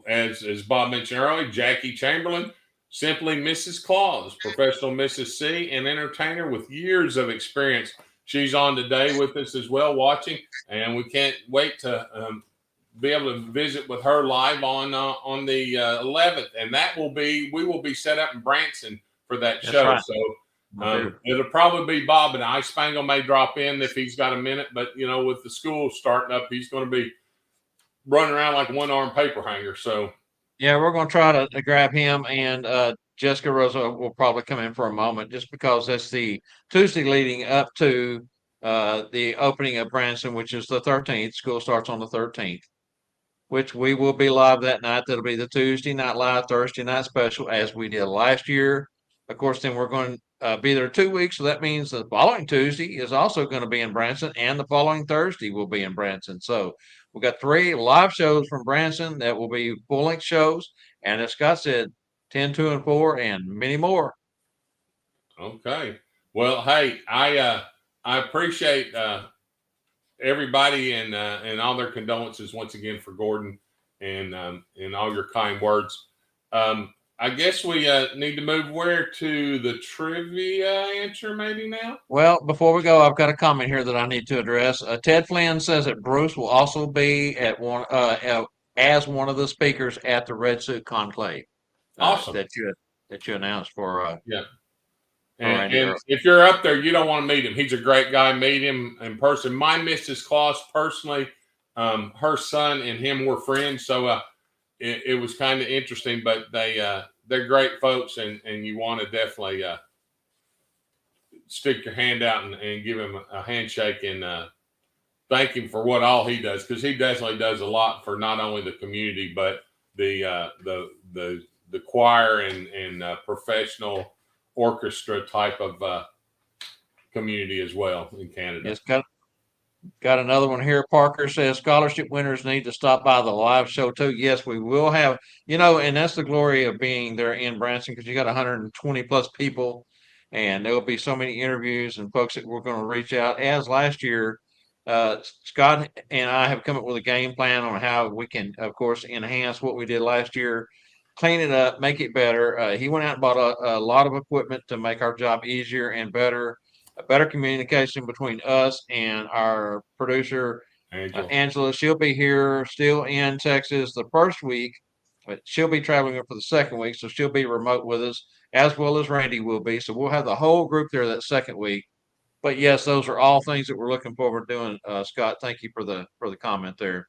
as Bob mentioned earlier, Jackie Chamberlain, simply Mrs. Claus, professional Mrs. C, and entertainer with years of experience. She's on today with us as well, watching, and we can't wait to be able to visit with her live on the 11th, and we will be set up in Branson for that That's show. right. So it'll probably be Bob and I. Spangle may drop in if he's got a minute, but with the school starting up, he's going to be running around like a one-armed paper hanger. So yeah, we're going to try to grab him, and Jessica Rosa will probably come in for a moment, just because that's the Tuesday leading up to the opening of Branson, which is the 13th. School starts on the 13th, which we will be live that night. That'll be the Tuesday night live, Thursday night special, as we did last year. Of course, then we're going to be there 2 weeks, so that means the following Tuesday is also going to be in Branson, and the following Thursday will be in Branson. So we've got 3 live shows from Branson that will be full-length shows, and as Scott said, 10, 2, and 4, and many more. okay, well, hey, I appreciate everybody and all their condolences once again for Gordon and all your kind words. I guess we need to move to the trivia answer maybe now. Well, before we go, I've got a comment here that I need to address. Ted Flynn says that Bruce will also be at as one of the speakers at the Red Suit Conclave. Awesome. That you announced for yeah. And if you're up there, you don't want to meet him. He's a great guy. Meet him in person. My Mrs. Claus personally, her son and him were friends, so it was kind of interesting. But they're great folks, and you want to definitely stick your hand out and give him a handshake and thank him for what all he does, because he definitely does a lot for not only the community but the choir and professional orchestra type of community as well in Canada. It's got another one here. Parker says scholarship winners need to stop by the live show too. Yes, we will have, and that's the glory of being there in Branson, because you got 120 plus people, and there will be so many interviews and folks that we're going to reach out. As last year, Scott and I have come up with a game plan on how we can, of course, enhance what we did last year, clean it up, make it better. He went out and bought a lot of equipment to make our job easier and better. A better communication between us and our producer, Angela. She'll be here still in Texas the first week, but she'll be traveling up for the second week, so she'll be remote with us, as well as Randy will be. So we'll have the whole group there that second week. But yes, those are all things that we're looking forward to doing. Scott, thank you for the comment there.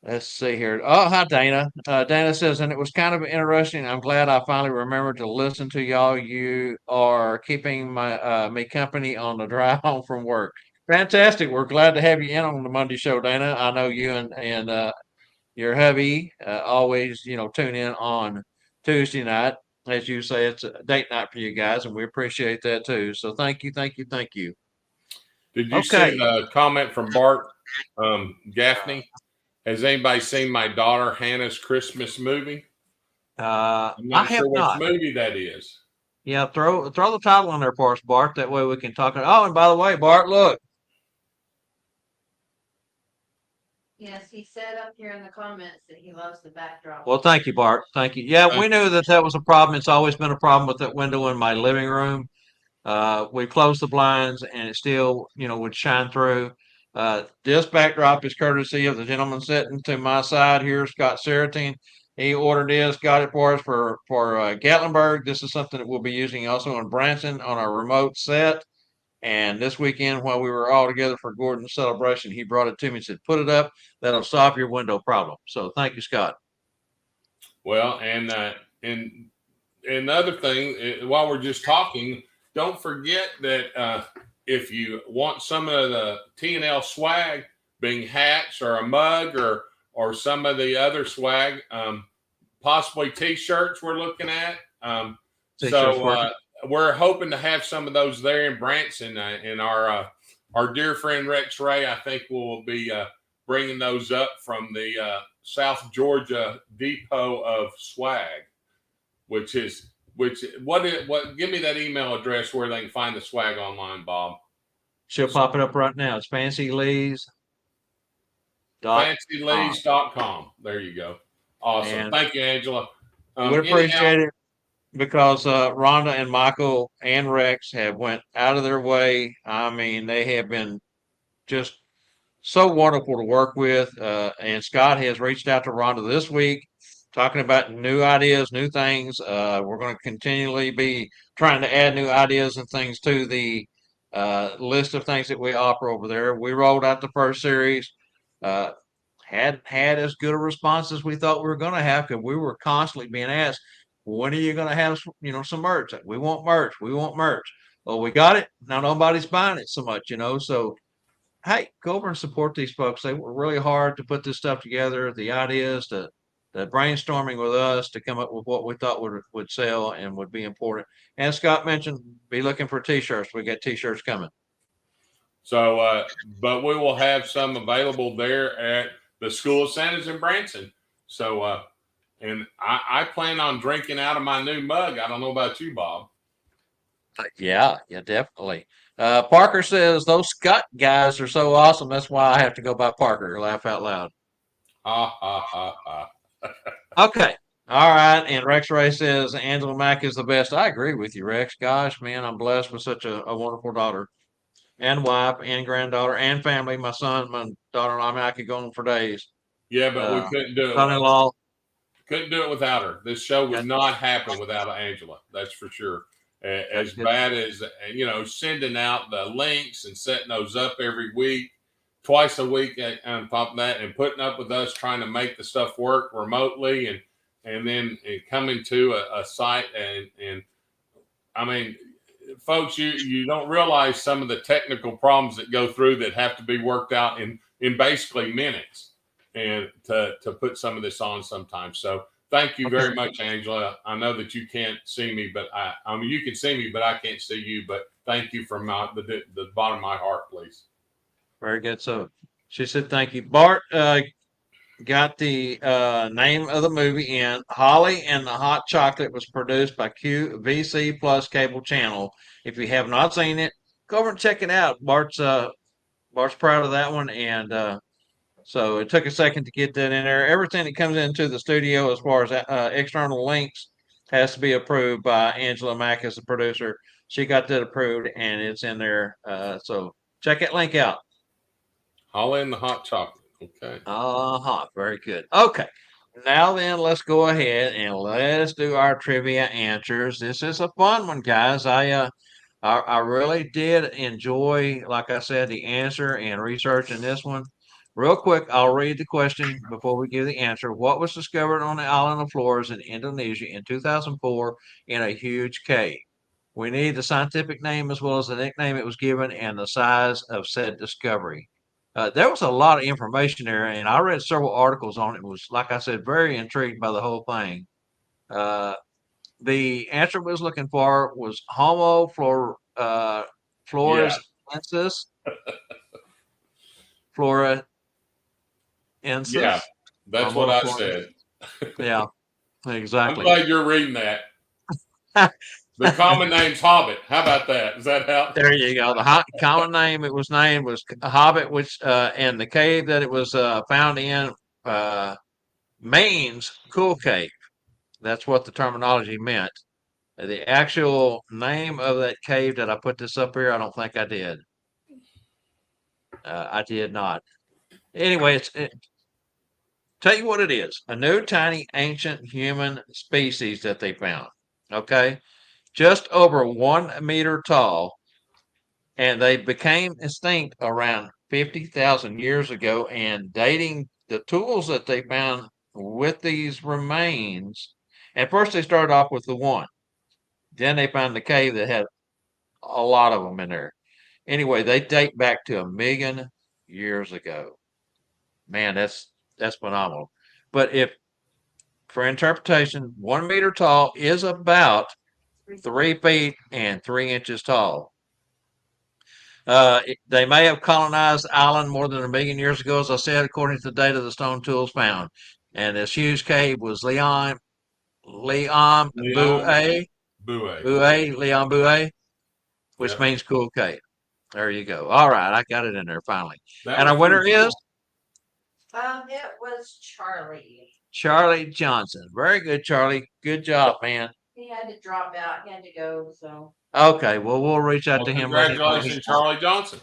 Let's see here. Oh, hi, Dana. Dana says, and it was kind of interesting. I'm glad I finally remembered to listen to y'all. You are keeping me company on the drive home from work. Fantastic. We're glad to have you in on the Monday show, Dana. I know you and your hubby always, tune in on Tuesday night. As you say, it's a date night for you guys, and we appreciate that too. So thank you, thank you, thank you. Did you see the comment from Bart Gaffney? Has anybody seen my daughter Hannah's Christmas movie? I'm not sure which movie that is. Yeah, throw the title on there for us, Bart. That way we can talk. Oh, and by the way, Bart, look. Yes, he said up here in the comments that he loves the backdrop. Well, thank you, Bart. Thank you. Yeah, we knew that was a problem. It's always been a problem with that window in my living room. We closed the blinds, and it still, would shine through. This backdrop is courtesy of the gentleman sitting to my side here, Scott Serratine. He ordered this, got it for us for Gatlinburg. This is something that we'll be using also in Branson on our remote set. And this weekend, while we were all together for Gordon's celebration, he brought it to me and said, "Put it up. That'll solve your window problem." So thank you, Scott. Well, and the other thing, while we're just talking, don't forget that if you want some of the T&L swag, being hats or a mug or some of the other swag, possibly T-shirts we're looking at. We're hoping to have some of those there in Branson, and our dear friend Rex Ray, I think will be bringing those up from the South Georgia Depot of Swag, what give me that email address where they can find the swag online, Bob. She'll pop it up right now. It's FancyLees.com. There you go. Awesome. And thank you, Angela. We appreciate it because Rhonda and Michael and Rex have went out of their way. I mean, they have been just so wonderful to work with. And Scott has reached out to Rhonda this week, talking about new ideas, new things. We're going to continually be trying to add new ideas and things to the list of things that we offer over there. We rolled out the first series. Hadn't had as good a response as we thought we were going to have, because we were constantly being asked, "When are you going to have some merch? We want merch. We want merch." Well, we got it. Now nobody's buying it so much, So hey, go over and support these folks. They were really hard to put this stuff together. The ideas, the brainstorming with us to come up with what we thought would sell and would be important. And Scott mentioned, be looking for T-shirts. We got T-shirts coming. So, but we will have some available there at the School of Santas in Branson. So, and I plan on drinking out of my new mug. I don't know about you, Bob. Yeah, definitely. Parker says those Scott guys are so awesome. That's why I have to go by Parker. Laugh out loud. Ha ha ha ha. Okay. All right. And Rex Ray says Angela Mack is the best. I agree with you, Rex. Gosh, man, I'm blessed with such a wonderful daughter and wife and granddaughter and family. My son, my daughter-in-law. I mean, I could go on for days. Yeah, but we couldn't do it. Son-in-law. Couldn't do it without her. This show would not happen without Angela. That's for sure. As bad as, sending out the links and setting those up every week, twice a week on top of that, and putting up with us trying to make the stuff work remotely, and then coming to a site and I mean, folks, you don't realize some of the technical problems that go through that have to be worked out in basically minutes, and to put some of this on sometimes. So thank you very much, Angela. I know that you can't see me, but I mean, you can see me, but I can't see you. But thank you from the bottom of my heart, please. Very good. So she said, thank you. Bart got the name of the movie in. Holly and the Hot Chocolate was produced by QVC Plus Cable Channel. If you have not seen it, go over and check it out. Bart's proud of that one. And so it took a second to get that in there. Everything that comes into the studio as far as external links has to be approved by Angela Mack as the producer. She got that approved, and it's in there. So check that link out. Holly and the Hot Chocolate. Okay. Very good. Okay. Now then, let's go ahead and let's do our trivia answers. This is a fun one, guys. I really did enjoy, like I said, the answer and researching this one. Real quick, I'll read the question before we give the answer. What was discovered on the island of Flores in Indonesia in 2004 in a huge cave? We need the scientific name as well as the nickname it was given and the size of said discovery. There was a lot of information there, and I read several articles on it. It was, like I said, very intrigued by the whole thing. The answer we was looking for was Homo florensis. Florensis. Yeah, that's what I said. Yeah, exactly. I'm glad you're reading that. The common name's Hobbit. How about that? Is that how? There you go. The common name it was named was Hobbit, which and the cave that it was found in means cool cave. That's what the terminology meant. The actual name of that cave, did I put this up here? I don't think I did. I did not. Anyway, tell you what it is. A new tiny ancient human species that they found. Okay. Just over 1 meter tall. and they became extinct around 50,000 years ago. And dating the tools that they found with these remains, at first they started off with the one, then they found the cave that had a lot of them in there. Anyway, they date back to 1 million years ago. Man, that's phenomenal. But if for interpretation, 1 meter tall is about 3 feet and 3 inches tall. They may have colonized the island more than 1 million years ago, as I said, according to the data the stone tools found. And this huge cave was Leon Leon Boué, Bouet. Leon Boué, which Yep. means cool cave. There you go. All right, I got it in there finally. That And was our winner pretty is cool. It was Charlie. Charlie Johnson. Very good, Charlie. Good job, man. He had to drop out. He had to go, so. Okay, well, we'll reach out Well, to him. Let him know congratulations, Charlie Johnson.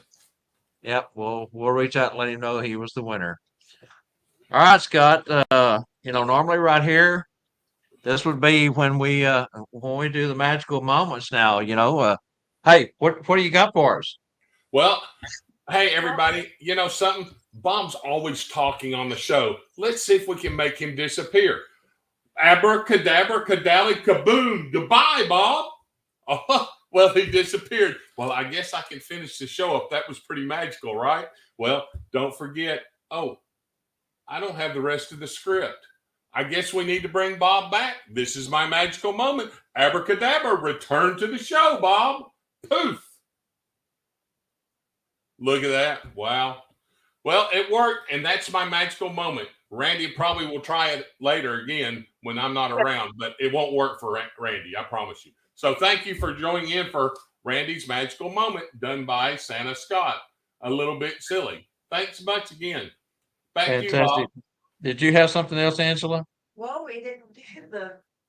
Yep, we'll reach out and let him know he was the winner. All right, Scott. Normally right here, this would be when we do the magical moments. Now, hey, what do you got for us? Well, hey, everybody, you know something? Bob's always talking on the show. Let's see if we can make him disappear. Abracadabra, cadally, kaboom. Goodbye, Bob. Oh, well, he disappeared. Well, I guess I can finish the show up. That was pretty magical, right? Well, don't forget. Oh, I don't have the rest of the script. I guess we need to bring Bob back. This is my magical moment. Abracadabra, return to the show, Bob. Poof. Look at that. Wow. Well, it worked, and that's my magical moment. Randy probably will try it later again when I'm not around, but it won't work for Randy, I promise you. So thank you for joining in for Randy's magical moment done by Santa Scott. A little bit silly. Thanks much again. Back to you, Fantastic. Bob. Did you have something else, Angela? Well, we didn't do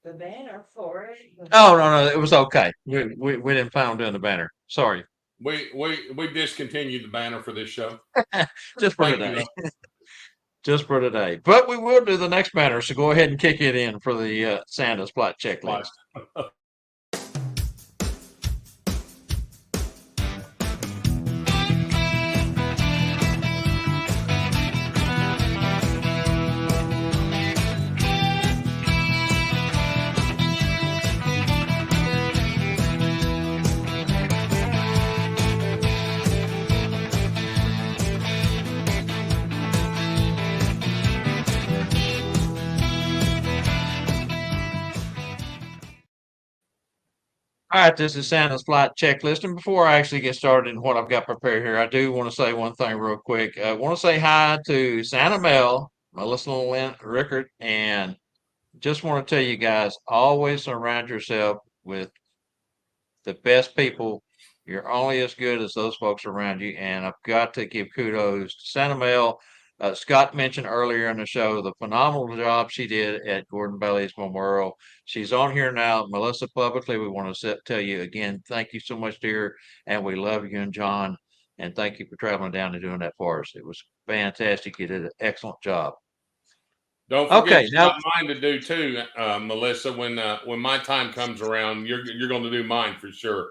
the banner for it. Oh, no, it was okay. We didn't plan on doing the banner. Sorry, We discontinued the banner for this show. just for Thank you, today. though. Just for today. But we will do the next banner, so go ahead and kick it in for the Santa's plot checklist. All right, this is Santa's flight checklist. And before I actually get started in what I've got prepared here, I do want to say one thing real quick. I want to say hi to Santa Mel, Melissa Lynn Rickard, and just want to tell you guys always surround yourself with the best people. You're only as good as those folks around you. And I've got to give kudos to Santa Mel. Scott mentioned earlier in the show the phenomenal job she did at Gordon Bailey's Memorial. She's on here now. Melissa, publicly, we want to tell you again, thank you so much, dear. And we love you and John. And thank you for traveling down and doing that for us. It was fantastic. You did an excellent job. Don't forget, Okay, you now got mine to do too, Melissa. When my time comes around, you're going to do mine for sure.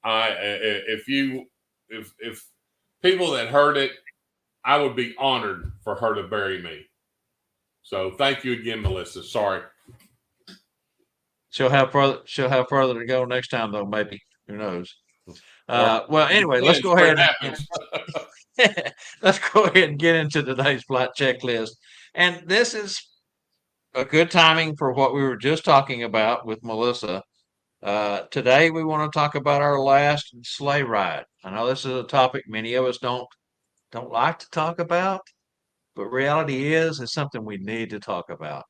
If people that heard it, I would be honored for her to bury me. So thank you again, Melissa. Sorry. she'll have further to go next time, though. Maybe, who knows? Well, anyway, Depends where it happens. let's go ahead and get into today's flight checklist. And this is a good timing for what we were just talking about with Melissa. Today we want to talk about our last sleigh ride. I know this is a topic many of us don't like to talk about, but reality is it's something we need to talk about.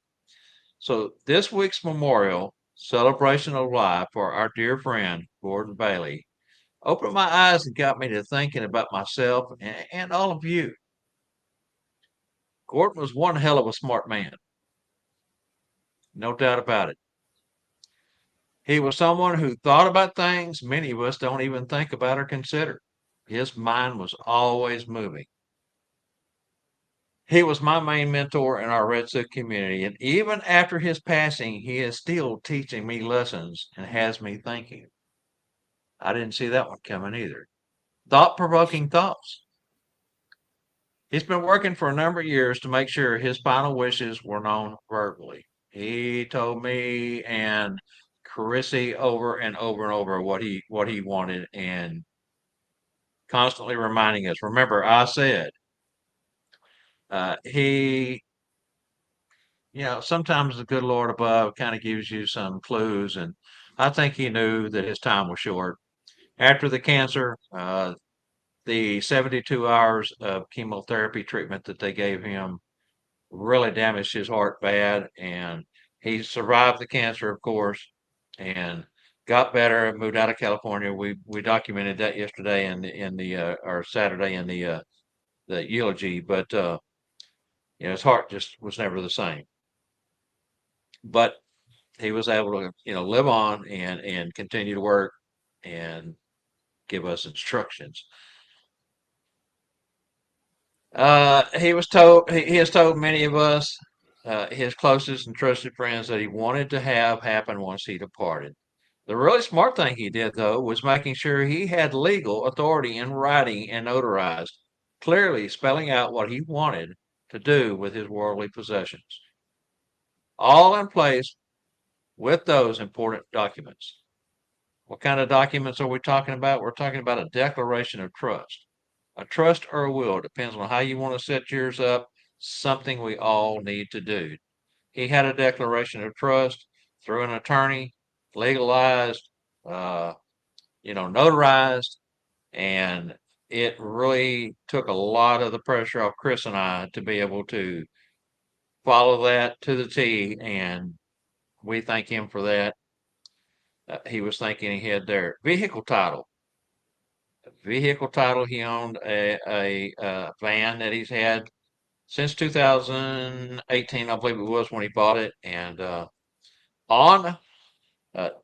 So this week's memorial celebration of life for our dear friend Gordon Bailey opened my eyes and got me to thinking about myself and all of you. Gordon was one hell of a smart man. No doubt about it. He was someone who thought about things many of us don't even think about or consider. His mind was always moving. He was my main mentor in our Red Sook community, and even after his passing, he is still teaching me lessons and has me thinking. I didn't see that one coming either. thought-provoking thoughts. He's been working for a number of years to make sure his final wishes were known verbally. He told me and Carissy over and over and over what he wanted, and constantly reminding us. Remember, I said he, sometimes the good Lord above kind of gives you some clues, and I think he knew that his time was short. After the cancer, the 72 hours of chemotherapy treatment that they gave him really damaged his heart bad, and he survived the cancer, of course, and got better and moved out of California. We documented that yesterday in the or Saturday in the eulogy, but his heart just was never the same. But he was able to live on and continue to work and give us instructions. He has told many of us, his closest and trusted friends, that he wanted to have happen once he departed. The really smart thing he did, though, was making sure he had legal authority in writing and notarized, clearly spelling out what he wanted to do with his worldly possessions. All in place with those important documents. What kind of documents are we talking about? We're talking about a declaration of trust. A trust or a will depends on how you want to set yours up, something we all need to do. He had a declaration of trust through an attorney, legalized, notarized, and it really took a lot of the pressure off Chris and I to be able to follow that to the T, and we thank him for that. He was thinking ahead there. Vehicle title. He owned a van that he's had since 2018, I believe it was when he bought it. And on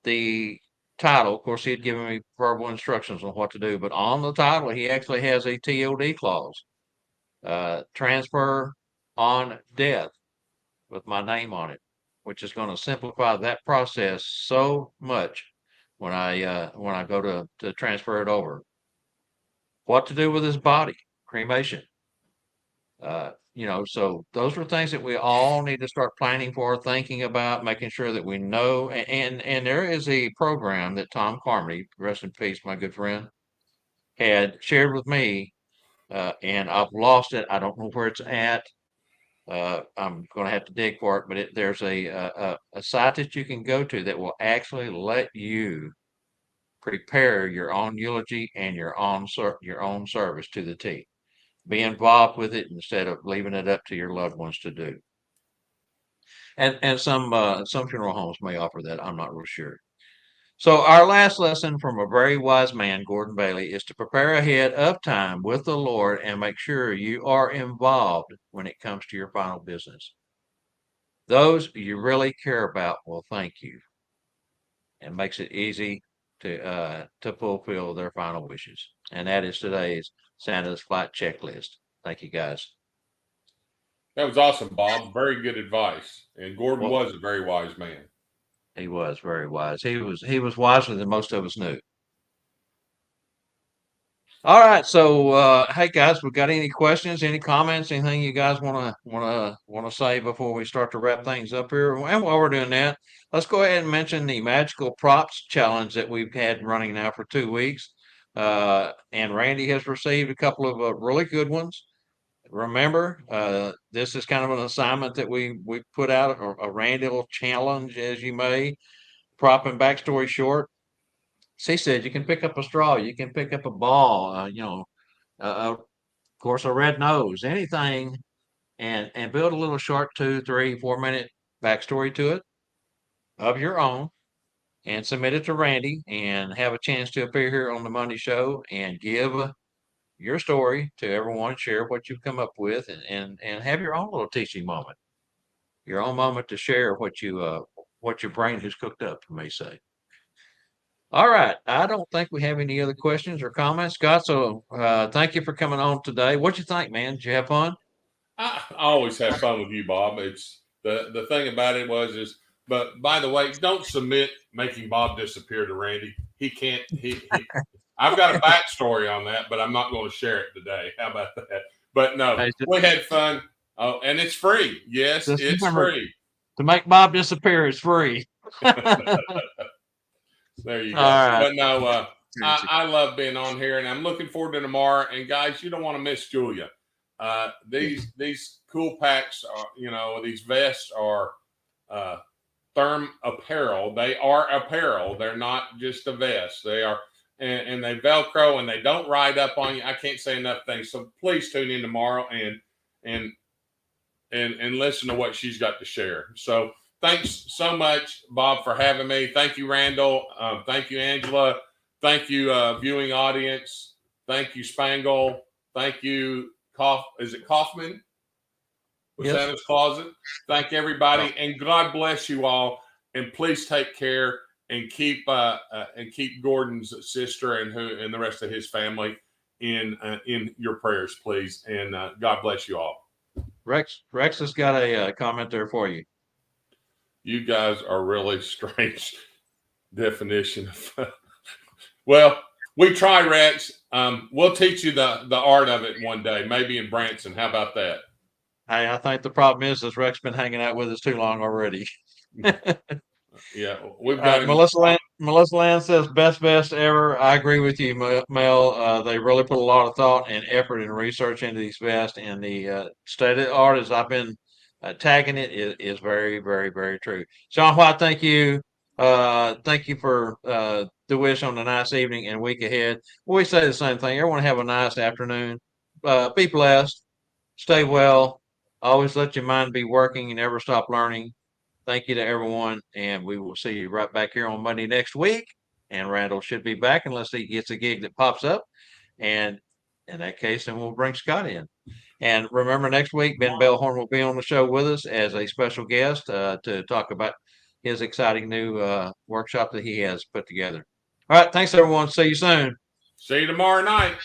the title, of course, he had given me verbal instructions on what to do, but on the title, he actually has a TOD clause, transfer on death, with my name on it, which is going to simplify that process so much when I go to transfer it over. What to do with his body? Cremation. So those are things that we all need to start planning for, thinking about, making sure that we know. And there is a program that Tom Carmody, rest in peace, my good friend, had shared with me, and I've lost it. I don't know where it's at. I'm going to have to dig for it, but there's a site that you can go to that will actually let you prepare your own eulogy and your own service to the T. Be involved with it instead of leaving it up to your loved ones to do. And some funeral homes may offer that. I'm not real sure. So our last lesson from a very wise man, Gordon Bailey, is to prepare ahead of time with the Lord and make sure you are involved when it comes to your final business. Those you really care about will thank you, and makes it easy to fulfill their final wishes. And that is today's Santa's flight checklist. Thank you, guys. That was awesome, Bob. Very good advice. And Gordon Well, was a very wise man. he was very wise. He was wiser than most of us knew. All right, so hey guys, we got any questions, any comments, anything you guys want to say before we start to wrap things up here? And while we're doing that, let's go ahead and mention the magical props challenge that we've had running now for 2 weeks. And Randy has received a couple of really good ones. Remember, this is kind of an assignment that we put out, a Randyl challenge, as you may. Prop and backstory short. She said you can pick up a straw, you can pick up a ball, of course, a red nose, anything, and build a little short 2, 3, 4 minute backstory to it of your own, and submit it to Randy, and have a chance to appear here on the Monday show and give your story to everyone, share what you've come up with, and have your own little teaching moment, your own moment to share what your brain has cooked up, you may say. All right. I don't think we have any other questions or comments, Scott. So thank you for coming on today. What'd you think, man? Did you have fun? I always have fun with you, Bob. It's the thing about it is, but by the way, don't submit making Bob disappear to Randy. He can't. I've got a backstory on that, but I'm not going to share it today. How about that? But no, Hey, we had fun. Oh, and it's free. Yes, just it's remember, free. to make Bob disappear is free. There you All go. right. But no, I love being on here, and I'm looking forward to tomorrow. And guys, you don't want to miss Julia. These cool packs are, these vests are therm apparel. They are apparel. They're not just a vest. They are, and they Velcro and they don't ride up on you. I can't say enough things. So please tune in tomorrow and listen to what she's got to share. So thanks so much, Bob, for having me. Thank you, Randyl. Thank you, Angela. Thank you, viewing audience. Thank you, Spangle. Thank you, Is it Kaufman? Was Yes. that his closet? Thank everybody, and God bless you all. And please take care and keep Gordon's sister and the rest of his family in your prayers, please. And God bless you all. Rex has got a comment there for you. You guys are really strange definition of. Well, we try, Rex. We'll teach you the art of it one day, maybe in Branson. How about that? Hey, I think the problem is Rex been hanging out with us too long already. Yeah, we've got him. Melissa Land says best ever. I agree with you, Mel. They really put a lot of thought and effort and research into these vests, and the state of the art, as I've been tagging it, is very, very, very true. Sean White, thank you. Thank you for the wish on a nice evening and week ahead. We say the same thing. Everyone have a nice afternoon. Be blessed. Stay well. Always let your mind be working and never stop learning. Thank you to everyone, and we will see you right back here on Monday next week. And Randyl should be back unless he gets a gig that pops up. And in that case, then we'll bring Scott in. And remember, next week, Ben Bellhorn will be on the show with us as a special guest to talk about his exciting new workshop that he has put together. All right. Thanks, everyone. See you soon. See you tomorrow night.